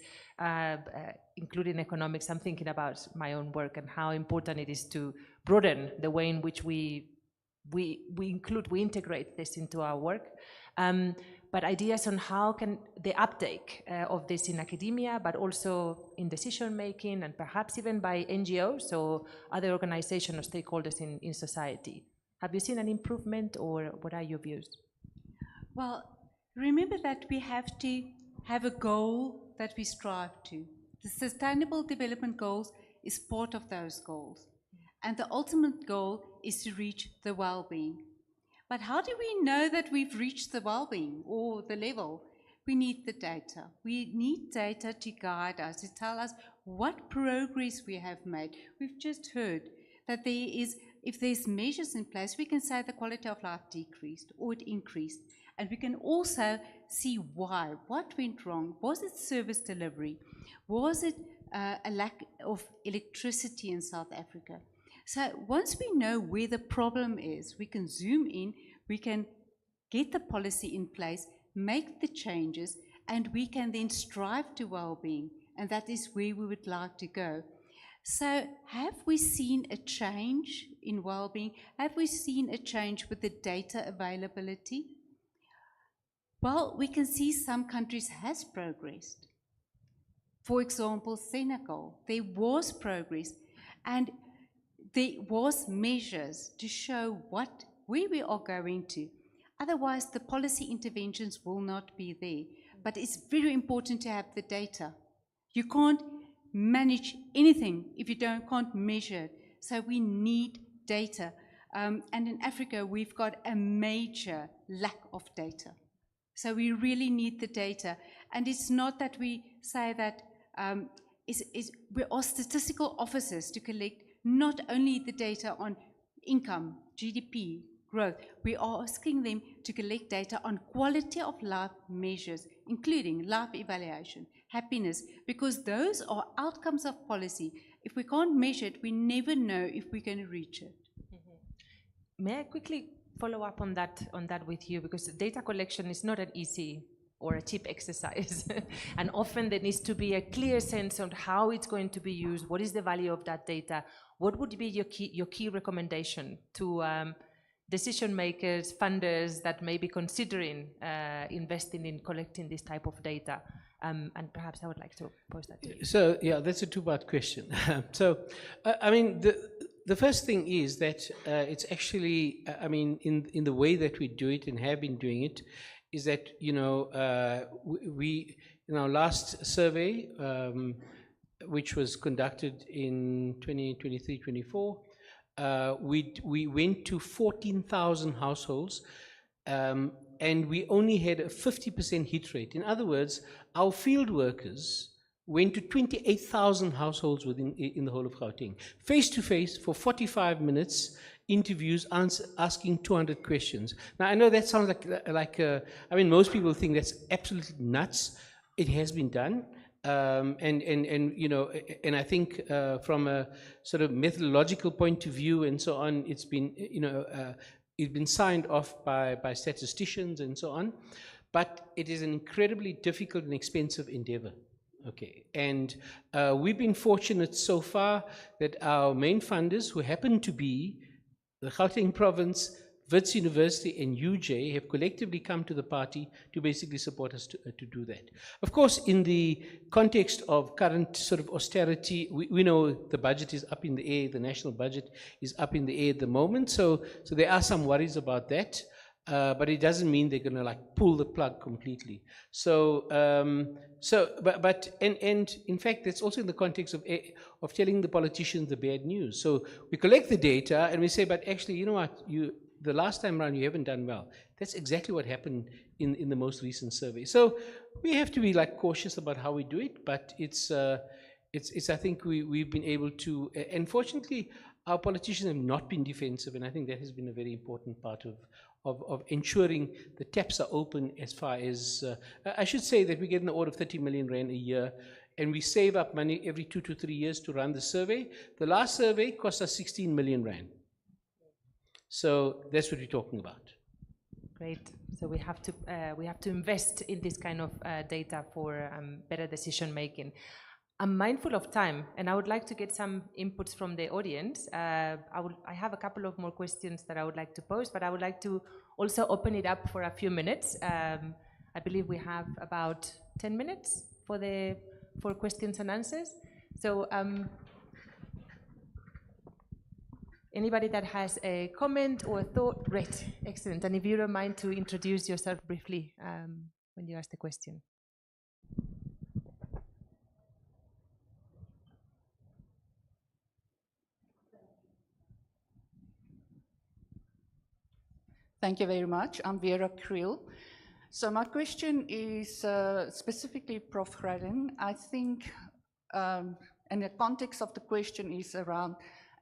including economics. I'm thinking about my own work and how important it is to broaden the way in which we integrate this into our work. But ideas on how can the uptake of this in academia, but also in decision making, and perhaps even by NGOs or other organizations or stakeholders in society. Have you seen an improvement, or what are your views? Well, remember that we have to have a goal that we strive to. The Sustainable Development Goals is part of those goals. And the ultimate goal is to reach the well-being. But how do we know that we've reached the well-being or the level? We need the data. We need data to guide us, to tell us what progress we have made. We've just heard that if there's measures in place, we can say the quality of life decreased or it increased. And we can also see why. What went wrong? Was it service delivery? Was it a lack of electricity in South Africa? So once we know where the problem is, we can zoom in, we can get the policy in place, make the changes, and we can then strive to well-being. And that is where we would like to go. So have we seen a change in well-being? Have we seen a change with the data availability? Well, we can see some countries has progressed. For example, Senegal, there was progress and there was measures to show where we are going to. Otherwise, the policy interventions will not be there. But it's very important to have the data. You can't manage anything if you can't measure it. So we need data. And in Africa, we've got a major lack of data. So we really need the data. And it's not that we say that we are statistical officers to collect not only the data on income, GDP, growth, we are asking them to collect data on quality of life measures, including life evaluation, happiness, because those are outcomes of policy. If we can't measure it, we never know if we're going to reach it. Mm-hmm. May I quickly follow up on that with you, because data collection is not an easy or a cheap exercise. And often there needs to be a clear sense on how it's going to be used, what is the value of that data, what would be your key recommendation to decision makers, funders that may be considering investing in collecting this type of data? And perhaps I would like to pose that to you. So, yeah, that's a two-part question. I mean, the first thing is that it's actually, I mean, in the way that we do it and have been doing it, is that, you know, we in our last survey, which was conducted in 2023-24, we went to 14,000 households, and we only had a 50% hit rate. In other words, our field workers went to 28,000 households in the whole of Gauteng, face-to-face for 45 minutes, interviews, asking 200 questions. Now, I know that sounds like I mean, most people think that's absolutely nuts. It has been done. And you know, and I think from a sort of methodological point of view and so on, it's been, you know, it's been signed off by statisticians and so on, but it is an incredibly difficult and expensive endeavor. Okay, and we've been fortunate so far that our main funders, who happen to be the Gauteng Province, Wits University and UJ, have collectively come to the party to basically support us to do that. Of course, in the context of current sort of austerity, we know the budget is up in the air, the national budget is up in the air at the moment, so there are some worries about that, but it doesn't mean they're going to like pull the plug completely. But in fact, that's also in the context of telling the politicians the bad news. So we collect the data and we say, but actually, you know what, the last time around you haven't done well. That's exactly what happened in the most recent survey. So we have to be like cautious about how we do it, but it's I think we've been able to, and fortunately our politicians have not been defensive, and I think that has been a very important part of ensuring the taps are open as far as, I should say that we get in the order of 30 million rand a year, and we save up money every 2 to 3 years to run the survey. The last survey cost us 16 million rand. So that's what we're talking about. Great. So we have to invest in this kind of data for better decision making. I'm mindful of time, and I would like to get some inputs from the audience. I have a couple of more questions that I would like to pose, but I would like to also open it up for a few minutes. I believe we have about 10 minutes for questions and answers. So anybody that has a comment or a thought? Great, excellent. And if you don't mind to introduce yourself briefly when you ask the question. Thank you very much. I'm Vera Creel. So my question is specifically Prof. Greyling. I think, and the context of the question is around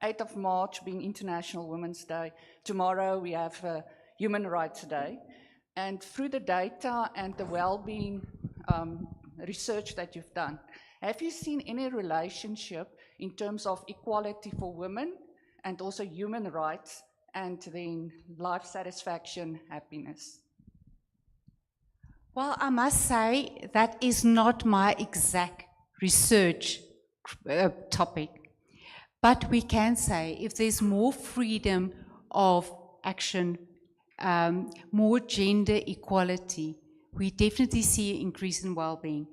8th of March being International Women's Day. Tomorrow we have Human Rights Day. And through the data and the well-being research that you've done, have you seen any relationship in terms of equality for women and also human rights and then life satisfaction, happiness? Well, I must say that is not my exact research topic. But we can say if there's more freedom of action, more gender equality, we definitely see an increase in well-being.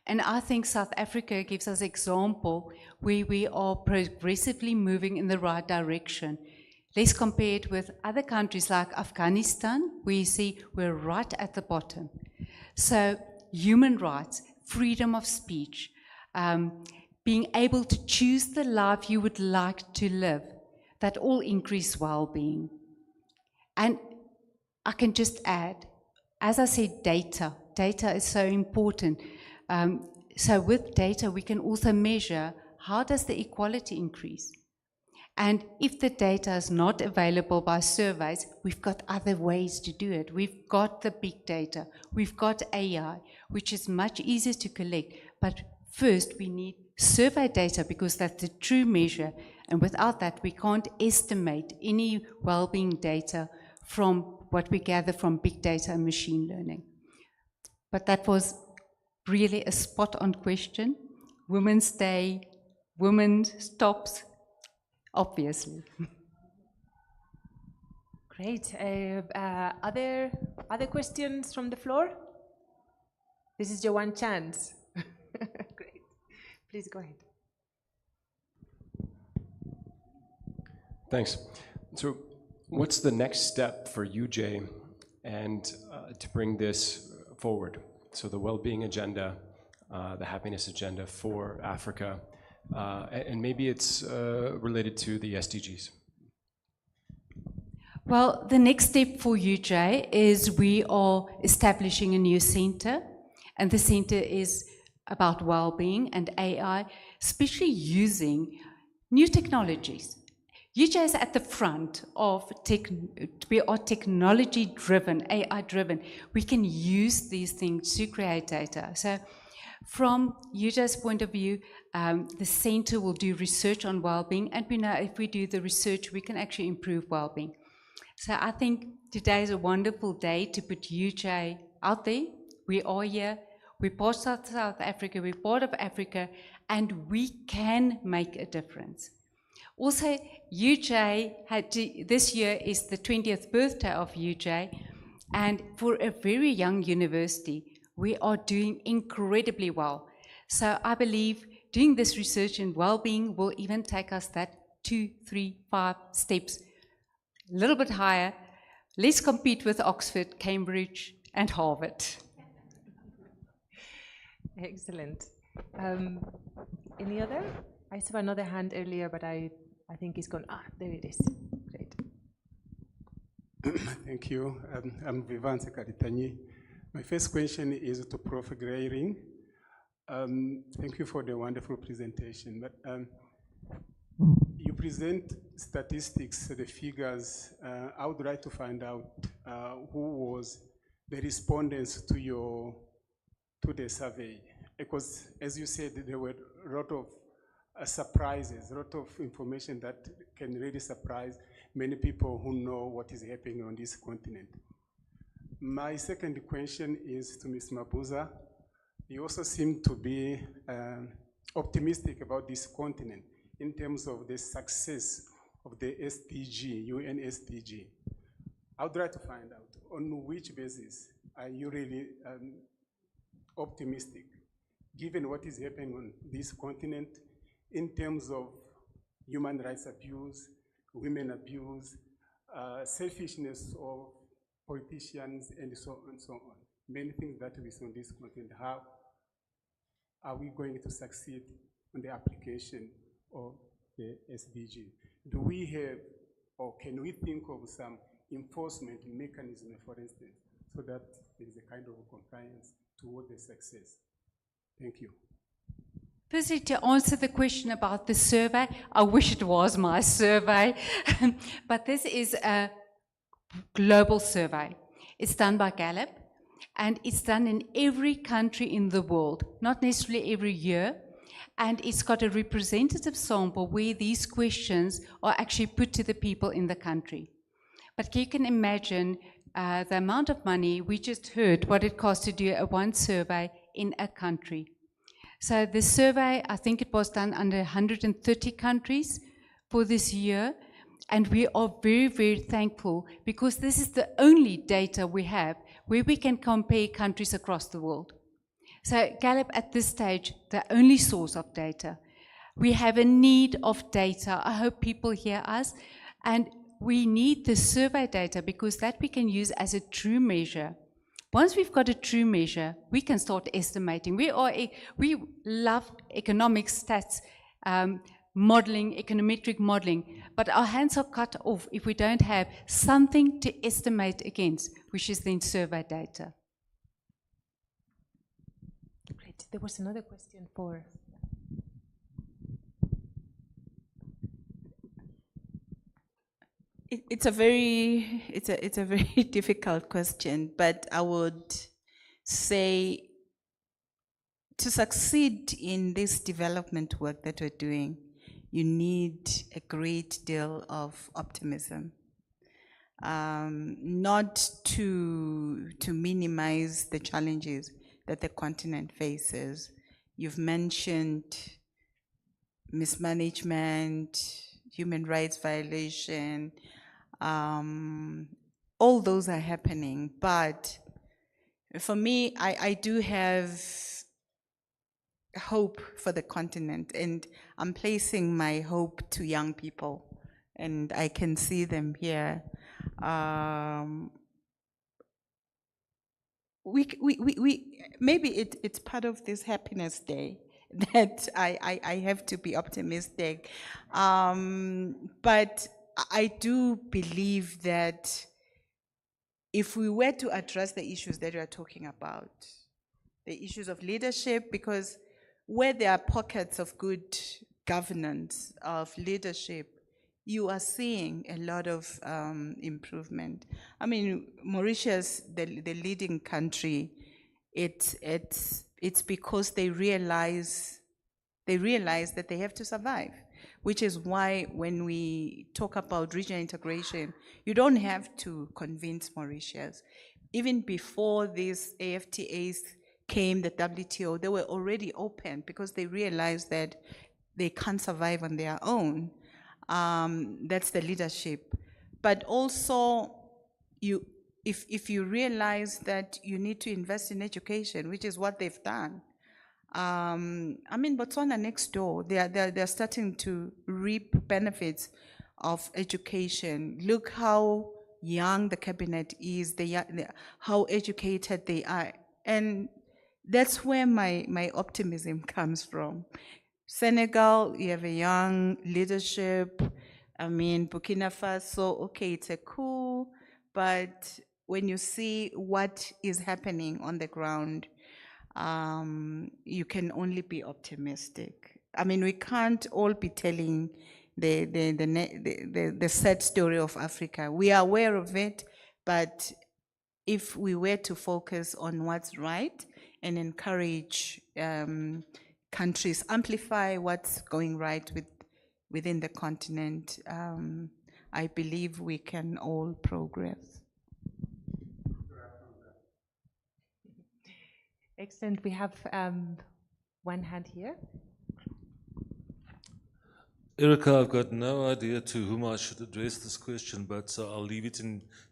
And I think South Africa gives us an example where we are progressively moving in the right direction. Let's compare it with other countries like Afghanistan, where you see we're right at the bottom. So human rights, freedom of speech, being able to choose the life you would like to live, that all increase well-being. And I can just add, as I said, data. Data is so important. So with data, we can also measure how does the equality increase. And if the data is not available by surveys, we've got other ways to do it. We've got the big data. We've got AI, which is much easier to collect. But first, we need survey data because that's the true measure. And without that, we can't estimate any well-being data from what we gather from big data and machine learning. But that was really a spot-on question. Women's Day, women stops, obviously. Great. Other questions from the floor? This is your one chance. Great. Please go ahead. Thanks. So what's the next step for UJ and to bring this forward? So the well-being agenda, the happiness agenda for Africa, and maybe it's related to the SDGs. Well, the next step for UJ is we are establishing a new center, and the center is about well-being and AI, especially using new technologies. UJ is at the front of we are technology-driven, AI-driven. We can use these things to create data. So from UJ's point of view, the center will do research on well-being, and we know if we do the research, we can actually improve well-being. So I think today is a wonderful day to put UJ out there. We are here, we're part of South Africa, we're part of Africa, and we can make a difference. Also, UJ this year is the 20th birthday of UJ, and for a very young university, we are doing incredibly well. So I believe doing this research in well-being will even take us that 2, 3, 5 steps, a little bit higher. Let's compete with Oxford, Cambridge, and Harvard. Excellent. Any other? I saw another hand earlier, but I think it's gone. There it is. Great. Thank you. I'm Vivan Sekaritanyi. My first question is to Prof. Greyling. Thank you for the wonderful presentation. But you present statistics, the figures. I would like to find out who was the respondents to the survey, because as you said, there were a lot of surprises, a lot of information that can really surprise many people who know what is happening on this continent. My second question is to Ms. Mabuza. You also seem to be optimistic about this continent in terms of the success of the SDG, UN SDG. I would like to find out on which basis are you really optimistic, given what is happening on this continent in terms of human rights abuse, women abuse, selfishness of politicians, and so on and so on. Many things that we see on this continent. How are we going to succeed on the application of the SDG? Do we have, or can we think of some enforcement mechanism, for instance, so that there is a kind of compliance toward the success? Thank you. Firstly, to answer the question about the survey, I wish it was my survey, but this is a global survey. It's done by Gallup, and it's done in every country in the world, not necessarily every year, and it's got a representative sample where these questions are actually put to the people in the country. But you can imagine the amount of money. We just heard what it costs to do one survey in a country. So the survey, I think it was done under 130 countries for this year, and we are very, very thankful because this is the only data we have where we can compare countries across the world. So Gallup at this stage, the only source of data. We have a need of data. I hope people hear us, and we need the survey data because that we can use as a true measure. Once we've got a true measure, we can start estimating. We love economic stats, modeling, econometric modeling, but our hands are cut off if we don't have something to estimate against, which is then survey data. Great. There was another question for... It's a very difficult question, but I would say to succeed in this development work that we're doing, you need a great deal of optimism. Not to minimize the challenges that the continent faces. You've mentioned mismanagement, human rights violation, all those are happening. But for me, I do have hope for the continent, and I'm placing my hope to young people, and I can see them here. Maybe it's part of this happiness day that I have to be optimistic. But I do believe that if we were to address the issues that we are talking about, the issues of leadership, because where there are pockets of good governance, of leadership, you are seeing a lot of improvement. I mean, Mauritius, the leading country, it's because they realize that they have to survive, which is why when we talk about regional integration, you don't have to convince Mauritius. Even before these AFTAs came, the WTO, they were already open because they realized that they can't survive on their own. That's the leadership. But also, if you realize that you need to invest in education, which is what they've done. I mean, Botswana next door, they're starting to reap benefits of education. Look how young the cabinet is, how educated they are. And that's where my optimism comes from. Senegal, you have a young leadership. I mean, Burkina Faso, okay, it's a coup, but when you see what is happening on the ground, you can only be optimistic. I mean, we can't all be telling the sad story of Africa. We are aware of it, but if we were to focus on what's right and encourage countries, amplify what's going right within the continent, I believe we can all progress. Excellent. We have one hand here. Erica, I've got no idea to whom I should address this question, but I'll leave it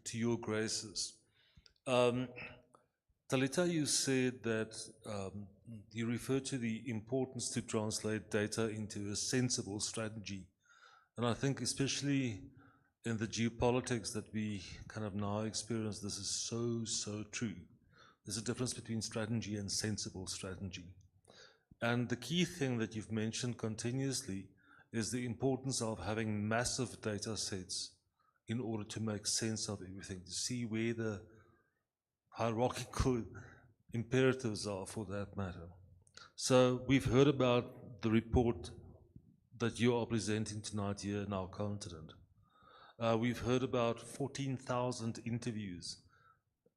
to your graces. Talita, you said that you referred to the importance to translate data into a sensible strategy. And I think especially in the geopolitics that we kind of now experience, this is so true. There's a difference between strategy and sensible strategy. And the key thing that you've mentioned continuously is the importance of having massive data sets in order to make sense of everything, to see where the hierarchical imperatives are, for that matter. So we've heard about the report that you are presenting tonight here in our continent. We've heard about 14,000 interviews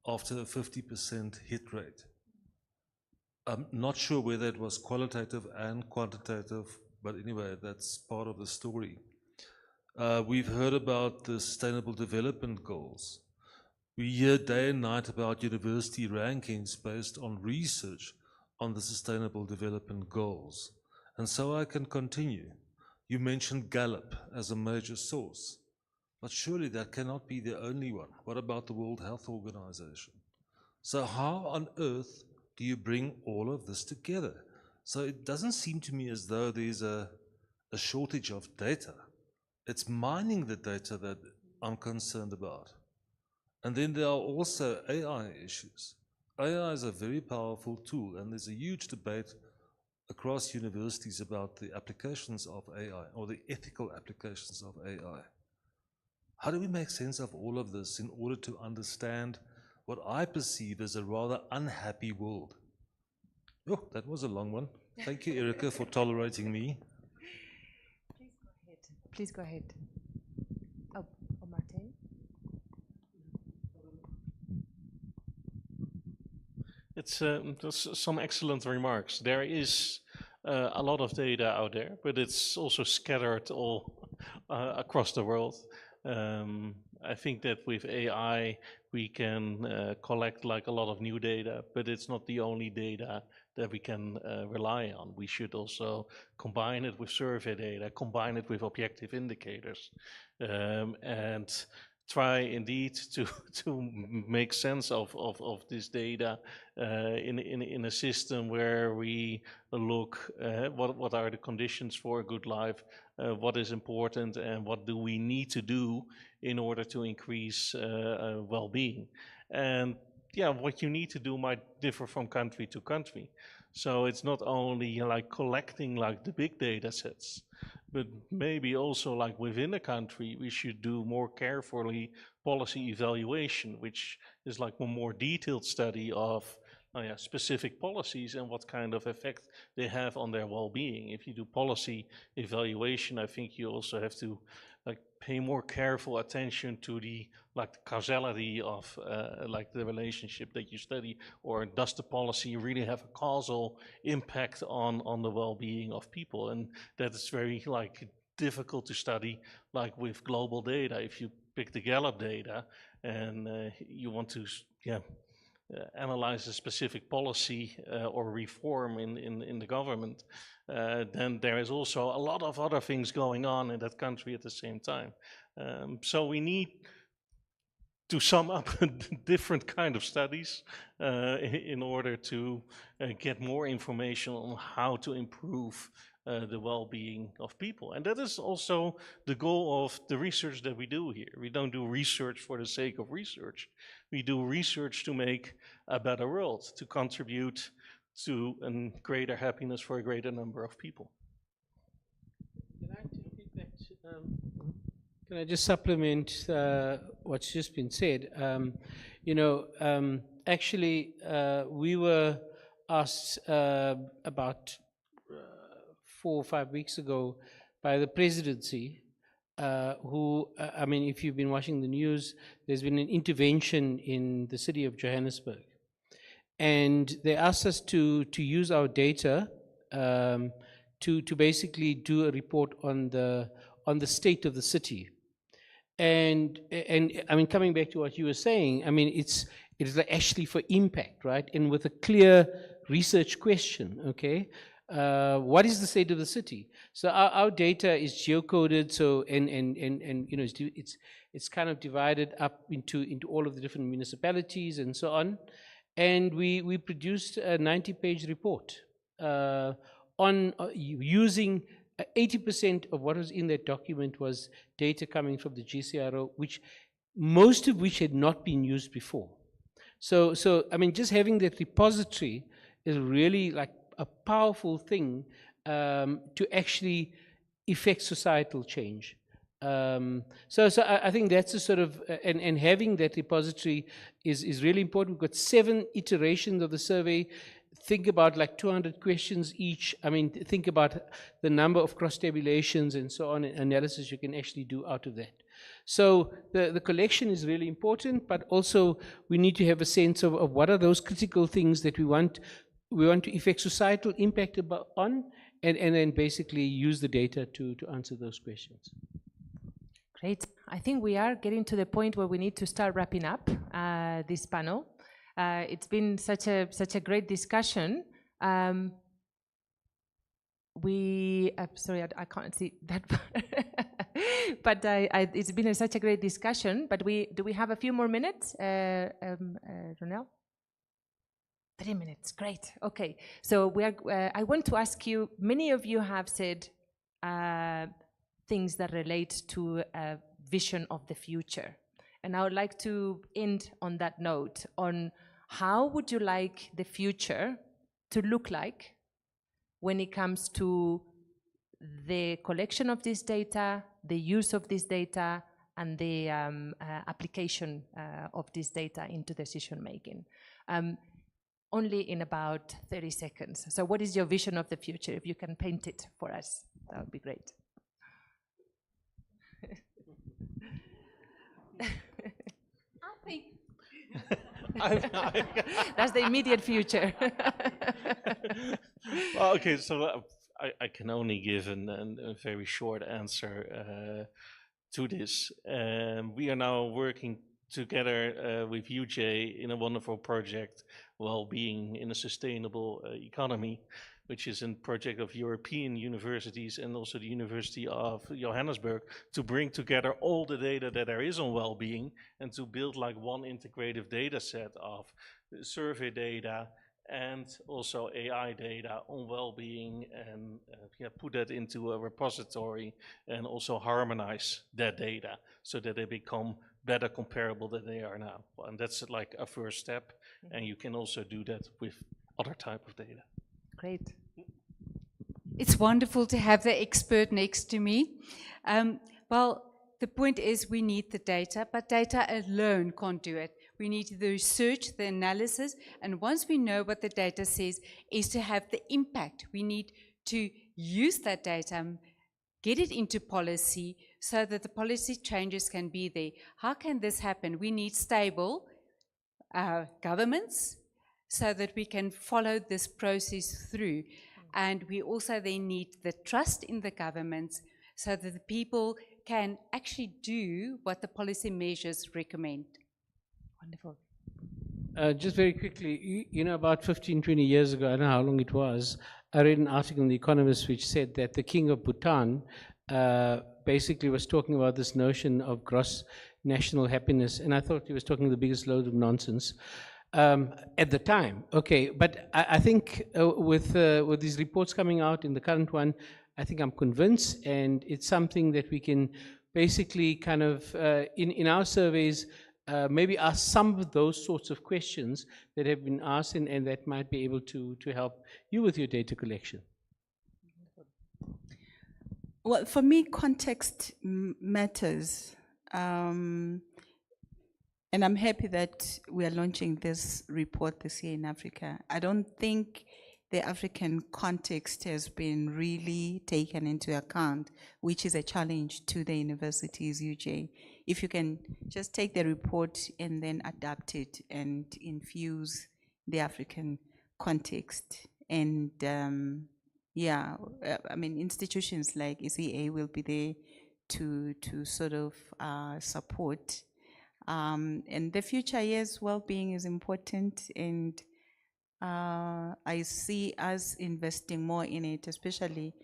after a 50% hit rate. I'm not sure whether it was qualitative and quantitative, but anyway, that's part of the story. We've heard about the Sustainable Development Goals. We hear day and night about university rankings based on research on the Sustainable Development Goals. And so I can continue. You mentioned Gallup as a major source, but surely that cannot be the only one. What about the World Health Organization? So how on earth do you bring all of this together? So it doesn't seem to me as though there's a shortage of data. It's mining the data that I'm concerned about. And then there are also AI issues. AI is a very powerful tool, and there's a huge debate across universities about the applications of AI, or the ethical applications of AI. How do we make sense of all of this in order to understand what I perceive as a rather unhappy world? Oh, that was a long one. Thank you, Erica, for tolerating me. Please go ahead. Oh, Martin. It's some excellent remarks. There is a lot of data out there, but it's also scattered all across the world. I think that with AI, we can collect like a lot of new data, but it's not the only data that we can rely on. We should also combine it with survey data, combine it with objective indicators, and try indeed to make sense of this data in a system where we look what are the conditions for a good life, what is important, and what do we need to do in order to increase well-being. And yeah, what you need to do might differ from country to country. So it's not only like collecting like the big data sets, but maybe also like within a country, we should do more carefully policy evaluation, which is like a more detailed study of specific policies and what kind of effect they have on their well-being. If you do policy evaluation, I think you also have to like pay more careful attention to the causality of like the relationship that you study, or does the policy really have a causal impact on the well-being of people? And that is very like difficult to study like with global data. If you pick the Gallup data and you want to analyze a specific policy or reform in the government, then there is also a lot of other things going on in that country at the same time. So we need to sum up different kind of studies in order to get more information on how to improve the well-being of people. And that is also the goal of the research that we do here. We don't do research for the sake of research. We do research to make a better world, to contribute to a greater happiness for a greater number of people. Can I just supplement what's just been said? Actually, we were asked about 4 or 5 weeks ago by the presidency, who, I mean, if you've been watching the news, there's been an intervention in the city of Johannesburg. And they asked us to use our data to basically do a report on the state of the city. And I mean, coming back to what you were saying, I mean, it is actually for impact, right? And with a clear research question, okay? What is the state of the city? So our data is geocoded, so and you know, it's kind of divided up into all of the different municipalities and so on. And we produced a 90-page report on using 80% of what was in that document was data coming from the GCRO, most of which had not been used before. So I mean, just having that repository is really like a powerful thing to actually effect societal change. So I think that's a sort of, and having that repository is really important. We've got 7 iterations of the survey. Think about like 200 questions each. I mean, think about the number of cross-tabulations and so on, analysis you can actually do out of that. So the collection is really important, but also we need to have a sense of what are those critical things that we want to effect societal impact on, and then basically use the data to answer those questions. Great. I think we are getting to the point where we need to start wrapping up this panel. It's been such a great discussion. Sorry, I can't see that but it's been such a great discussion. But do we have a few more minutes, Ronel? 3 minutes, great. Okay, so I want to ask you, many of you have said things that relate to a vision of the future. And I would like to end on that note, on how would you like the future to look like when it comes to the collection of this data, the use of this data, and the application of this data into decision making. Only in about 30 seconds. So what is your vision of the future? If you can paint it for us, that would be great. I'll think. That's the immediate future. Well, okay, so I can only give a very short answer to this. We are now working together with UJ in a wonderful project, Wellbeing in a Sustainable Economy, which is a project of European universities and also the University of Johannesburg, to bring together all the data that there is on well-being and to build like one integrative data set of survey data and also AI data on well-being, and put that into a repository and also harmonize that data so that they become better comparable than they are now. And that's like a first step, and you can also do that with other type of data. Great. It's wonderful to have the expert next to me. Well, the point is we need the data, but data alone can't do it. We need the research, the analysis, and once we know what the data says, is to have the impact. We need to use that data, get it into policy so that the policy changes can be there. How can this happen? We need stable governments so that we can follow this process through. And we also then need the trust in the governments so that the people can actually do what the policy measures recommend. Wonderful. Just very quickly, you know, about 15, 20 years ago, I don't know how long it was, I read an article in The Economist which said that the king of Bhutan basically was talking about this notion of gross national happiness, and I thought he was talking the biggest load of nonsense at the time. Okay, but I think with these reports coming out in the current one, I think I'm convinced, and it's something that we can basically kind of, in our surveys, maybe ask some of those sorts of questions that have been asked, and that might be able to help you with your data collection. Well, for me, context matters. And I'm happy that we are launching this report this year in Africa. I don't think the African context has been really taken into account, which is a challenge to the universities, UJ. If you can just take the report and then adapt it and infuse the African context. And yeah, I mean, institutions like ECA will be there to sort of support. And the future, yes, well-being is important, and I see us investing more in it, especially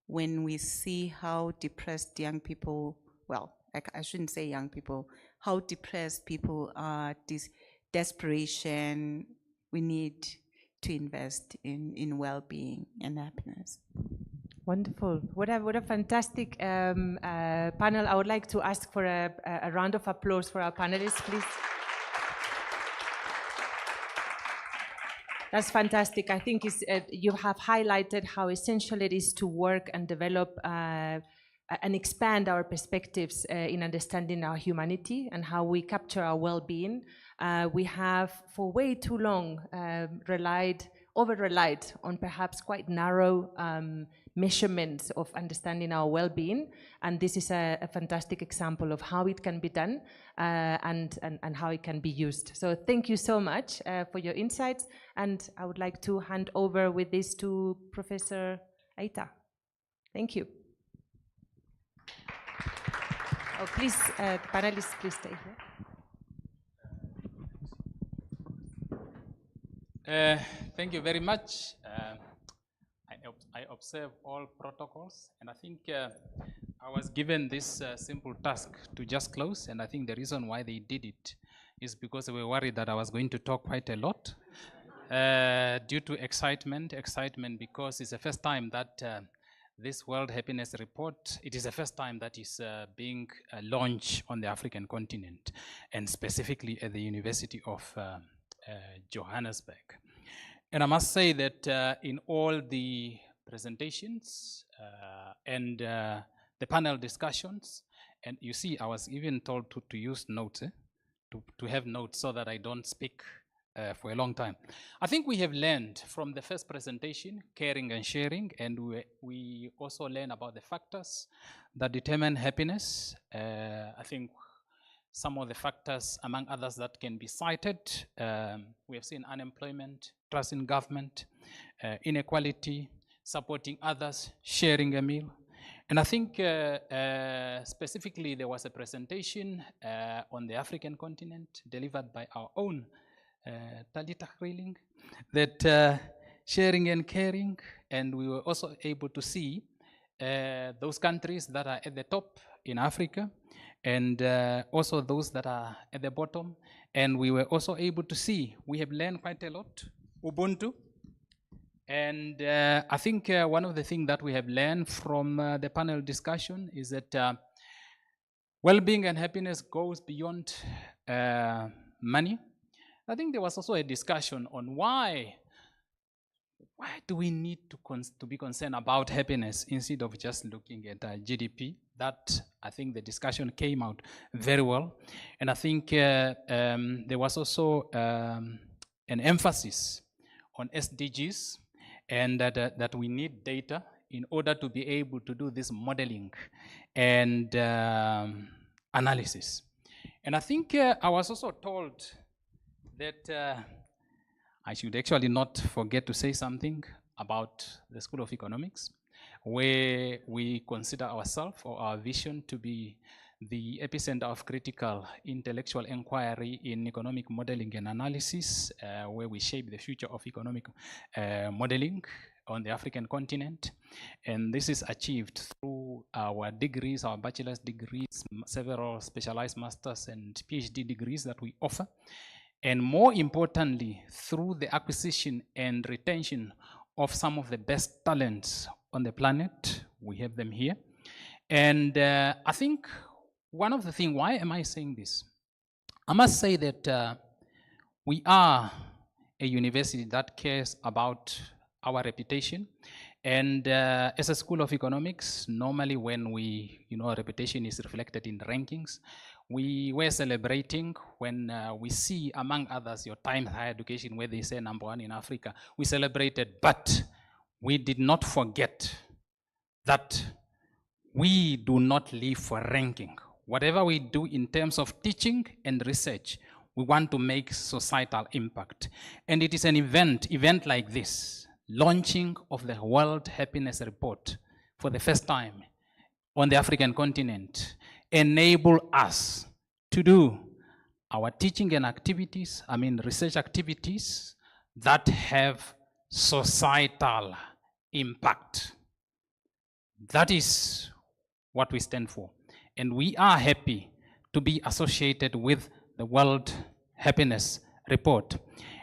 when we see how depressed young people, well, I shouldn't say young people, how depressed people are, this desperation. We need to invest in well-being and happiness. Wonderful. What a fantastic panel. I would like to ask for a round of applause for our panelists, please. That's fantastic. I think you have highlighted how essential it is to work and develop and expand our perspectives in understanding our humanity and how we capture our well-being. We have for way too long over-relied on perhaps quite narrow measurements of understanding our well-being, and this is a fantastic example of how it can be done and how it can be used. So thank you so much for your insights, and I would like to hand over with this to Professor Aita. Thank you. Oh, please, panelists, please stay here. Thank you very much. I observe all protocols, and I think I was given this simple task to just close, and I think the reason why they did it is because they were worried that I was going to talk quite a lot due to excitement because it's the first time that this World Happiness Report, it is the first time that is being launched on the African continent, and specifically at the University of Johannesburg. And I must say that in all the presentations and the panel discussions, and you see, I was even told to use notes, to have notes so that I don't speak for a long time. I think we have learned from the first presentation, caring and sharing, and we also learn about the factors that determine happiness. I think some of the factors, among others, that can be cited, we have seen unemployment, trust in government, inequality, supporting others, sharing a meal. And I think specifically there was a presentation on the African continent delivered by our own Talita Greyling, that sharing and caring, and we were also able to see those countries that are at the top in Africa, and also those that are at the bottom. And we were also able to see, we have learned quite a lot, Ubuntu. And I think one of the things that we have learned from the panel discussion is that well-being and happiness goes beyond money. I think there was also a discussion on why do we need to be concerned about happiness instead of just looking at GDP. That, I think the discussion came out very well. And I think there was also an emphasis on SDGs, and that we need data in order to be able to do this modeling and analysis. And I think I was also told that I should actually not forget to say something about the School of Economics, where we consider ourselves or our vision to be the epicenter of critical intellectual inquiry in economic modeling and analysis, where we shape the future of economic modeling on the African continent. And this is achieved through our degrees, our bachelor's degrees, several specialized masters and PhD degrees that we offer. And more importantly, through the acquisition and retention of some of the best talents on the planet. We have them here. And I think one of the things, why am I saying this? I must say that we are a university that cares about our reputation. And as a School of Economics, normally when our reputation is reflected in rankings, we were celebrating when we see, among others, your Times Higher Education, where they say #1 in Africa. We celebrated, but we did not forget that we do not live for ranking. Whatever we do in terms of teaching and research, we want to make societal impact. And it is an event like this, launching of the World Happiness Report for the first time on the African continent, enable us to do our teaching and activities, research activities that have societal impact. That is what we stand for. And we are happy to be associated with the World Happiness Report.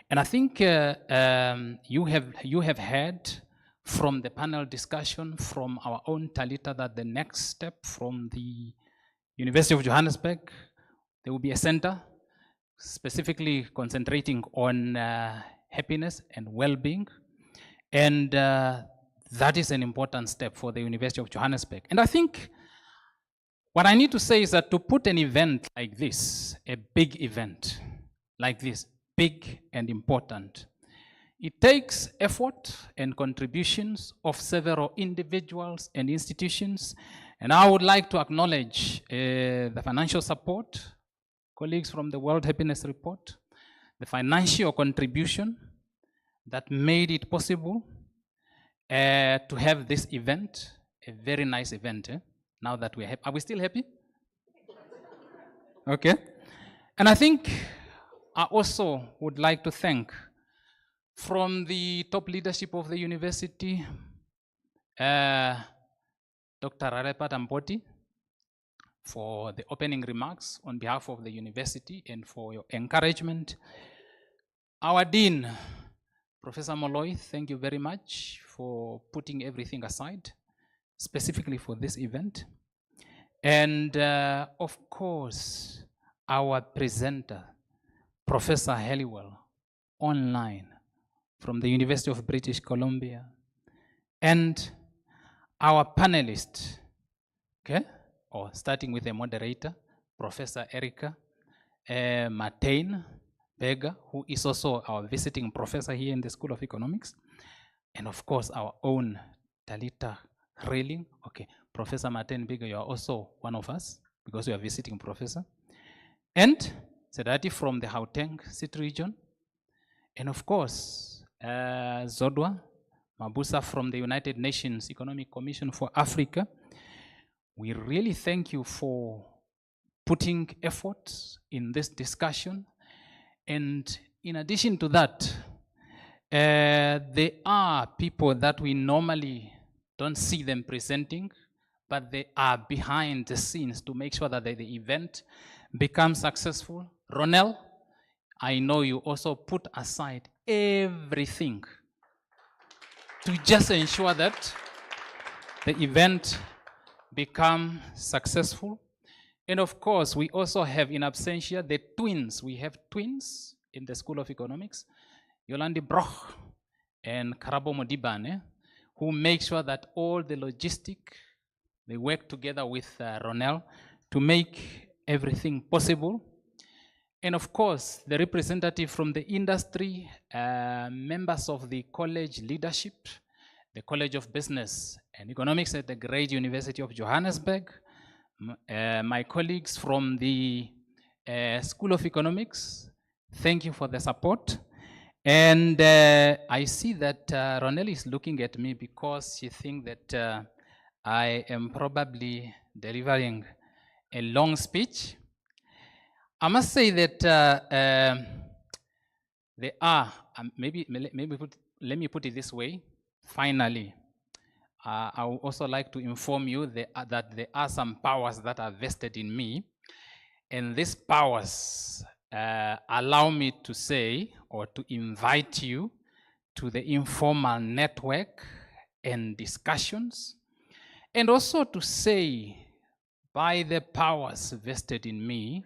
And I think you have heard from the panel discussion from our own Talita that the next step from the University of Johannesburg, there will be a center specifically concentrating on happiness and well-being. And that is an important step for the University of Johannesburg. And I think What I need to say is that to put an event like this, a big event like this, big and important, it takes effort and contributions of several individuals and institutions. And I would like to acknowledge the financial support, colleagues from the World Happiness Report, the financial contribution that made it possible to have this event, a very nice event. Now that we're happy, are we still happy? Okay. And I think I also would like to thank from the top leadership of the university, Dr. Arepa Tampoti, for the opening remarks on behalf of the university and for your encouragement. Our Dean, Professor Molloy, thank you very much for putting everything aside, specifically for this event. And of course, our presenter, Professor Halliwell, online from the University of British Columbia, and our panelists, okay, or starting with the moderator, Professor Erica Martin Berger, who is also our visiting professor here in the School of Economics, and of course our own Talita Greyling. Okay, Professor Martin Berger, you are also one of us because you are visiting professor, and Sedati from the Gauteng City region, and of course Zodwa Mabusa from the United Nations Economic Commission for Africa. We really thank you for putting effort in this discussion. And in addition to that, there are people that we normally don't see them presenting, but they are behind the scenes to make sure that the event becomes successful. Ronel, I know you also put aside everything to just ensure that the event become successful. And of course, we also have in absentia the twins. We have twins in the School of Economics, Yolandi Broch and Karabo Modibane, who make sure that all the logistic, they work together with Ronel to make everything possible. And of course, the representative from the industry, members of the college leadership, the College of Business and Economics at the great University of Johannesburg, my colleagues from the School of Economics, thank you for the support. And I see that Ronel is looking at me because she thinks that I am probably delivering a long speech. I must say that there are, let me put it this way, finally, I would also like to inform you that there are some powers that are vested in me, and these powers allow me to say or to invite you to the informal network and discussions, and also to say, by the powers vested in me,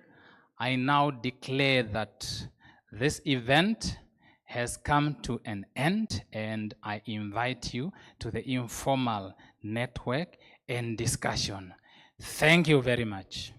I now declare that this event has come to an end, and I invite you to the informal network and discussion. Thank you very much.